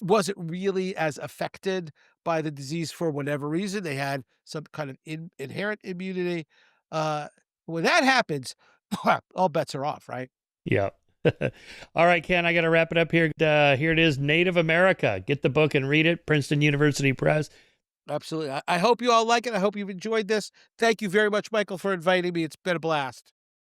B: wasn't really as affected by the disease for whatever reason. They had some kind of inherent immunity. Uh, when that happens, all bets are off, right?
A: Yeah. All right, Ken, I got to wrap it up here. Here it is, Native America. Get the book and read it. Princeton University Press.
B: Absolutely. I hope you all like it. I hope you've enjoyed this. Thank you very much, Michael, for inviting me. It's been a blast.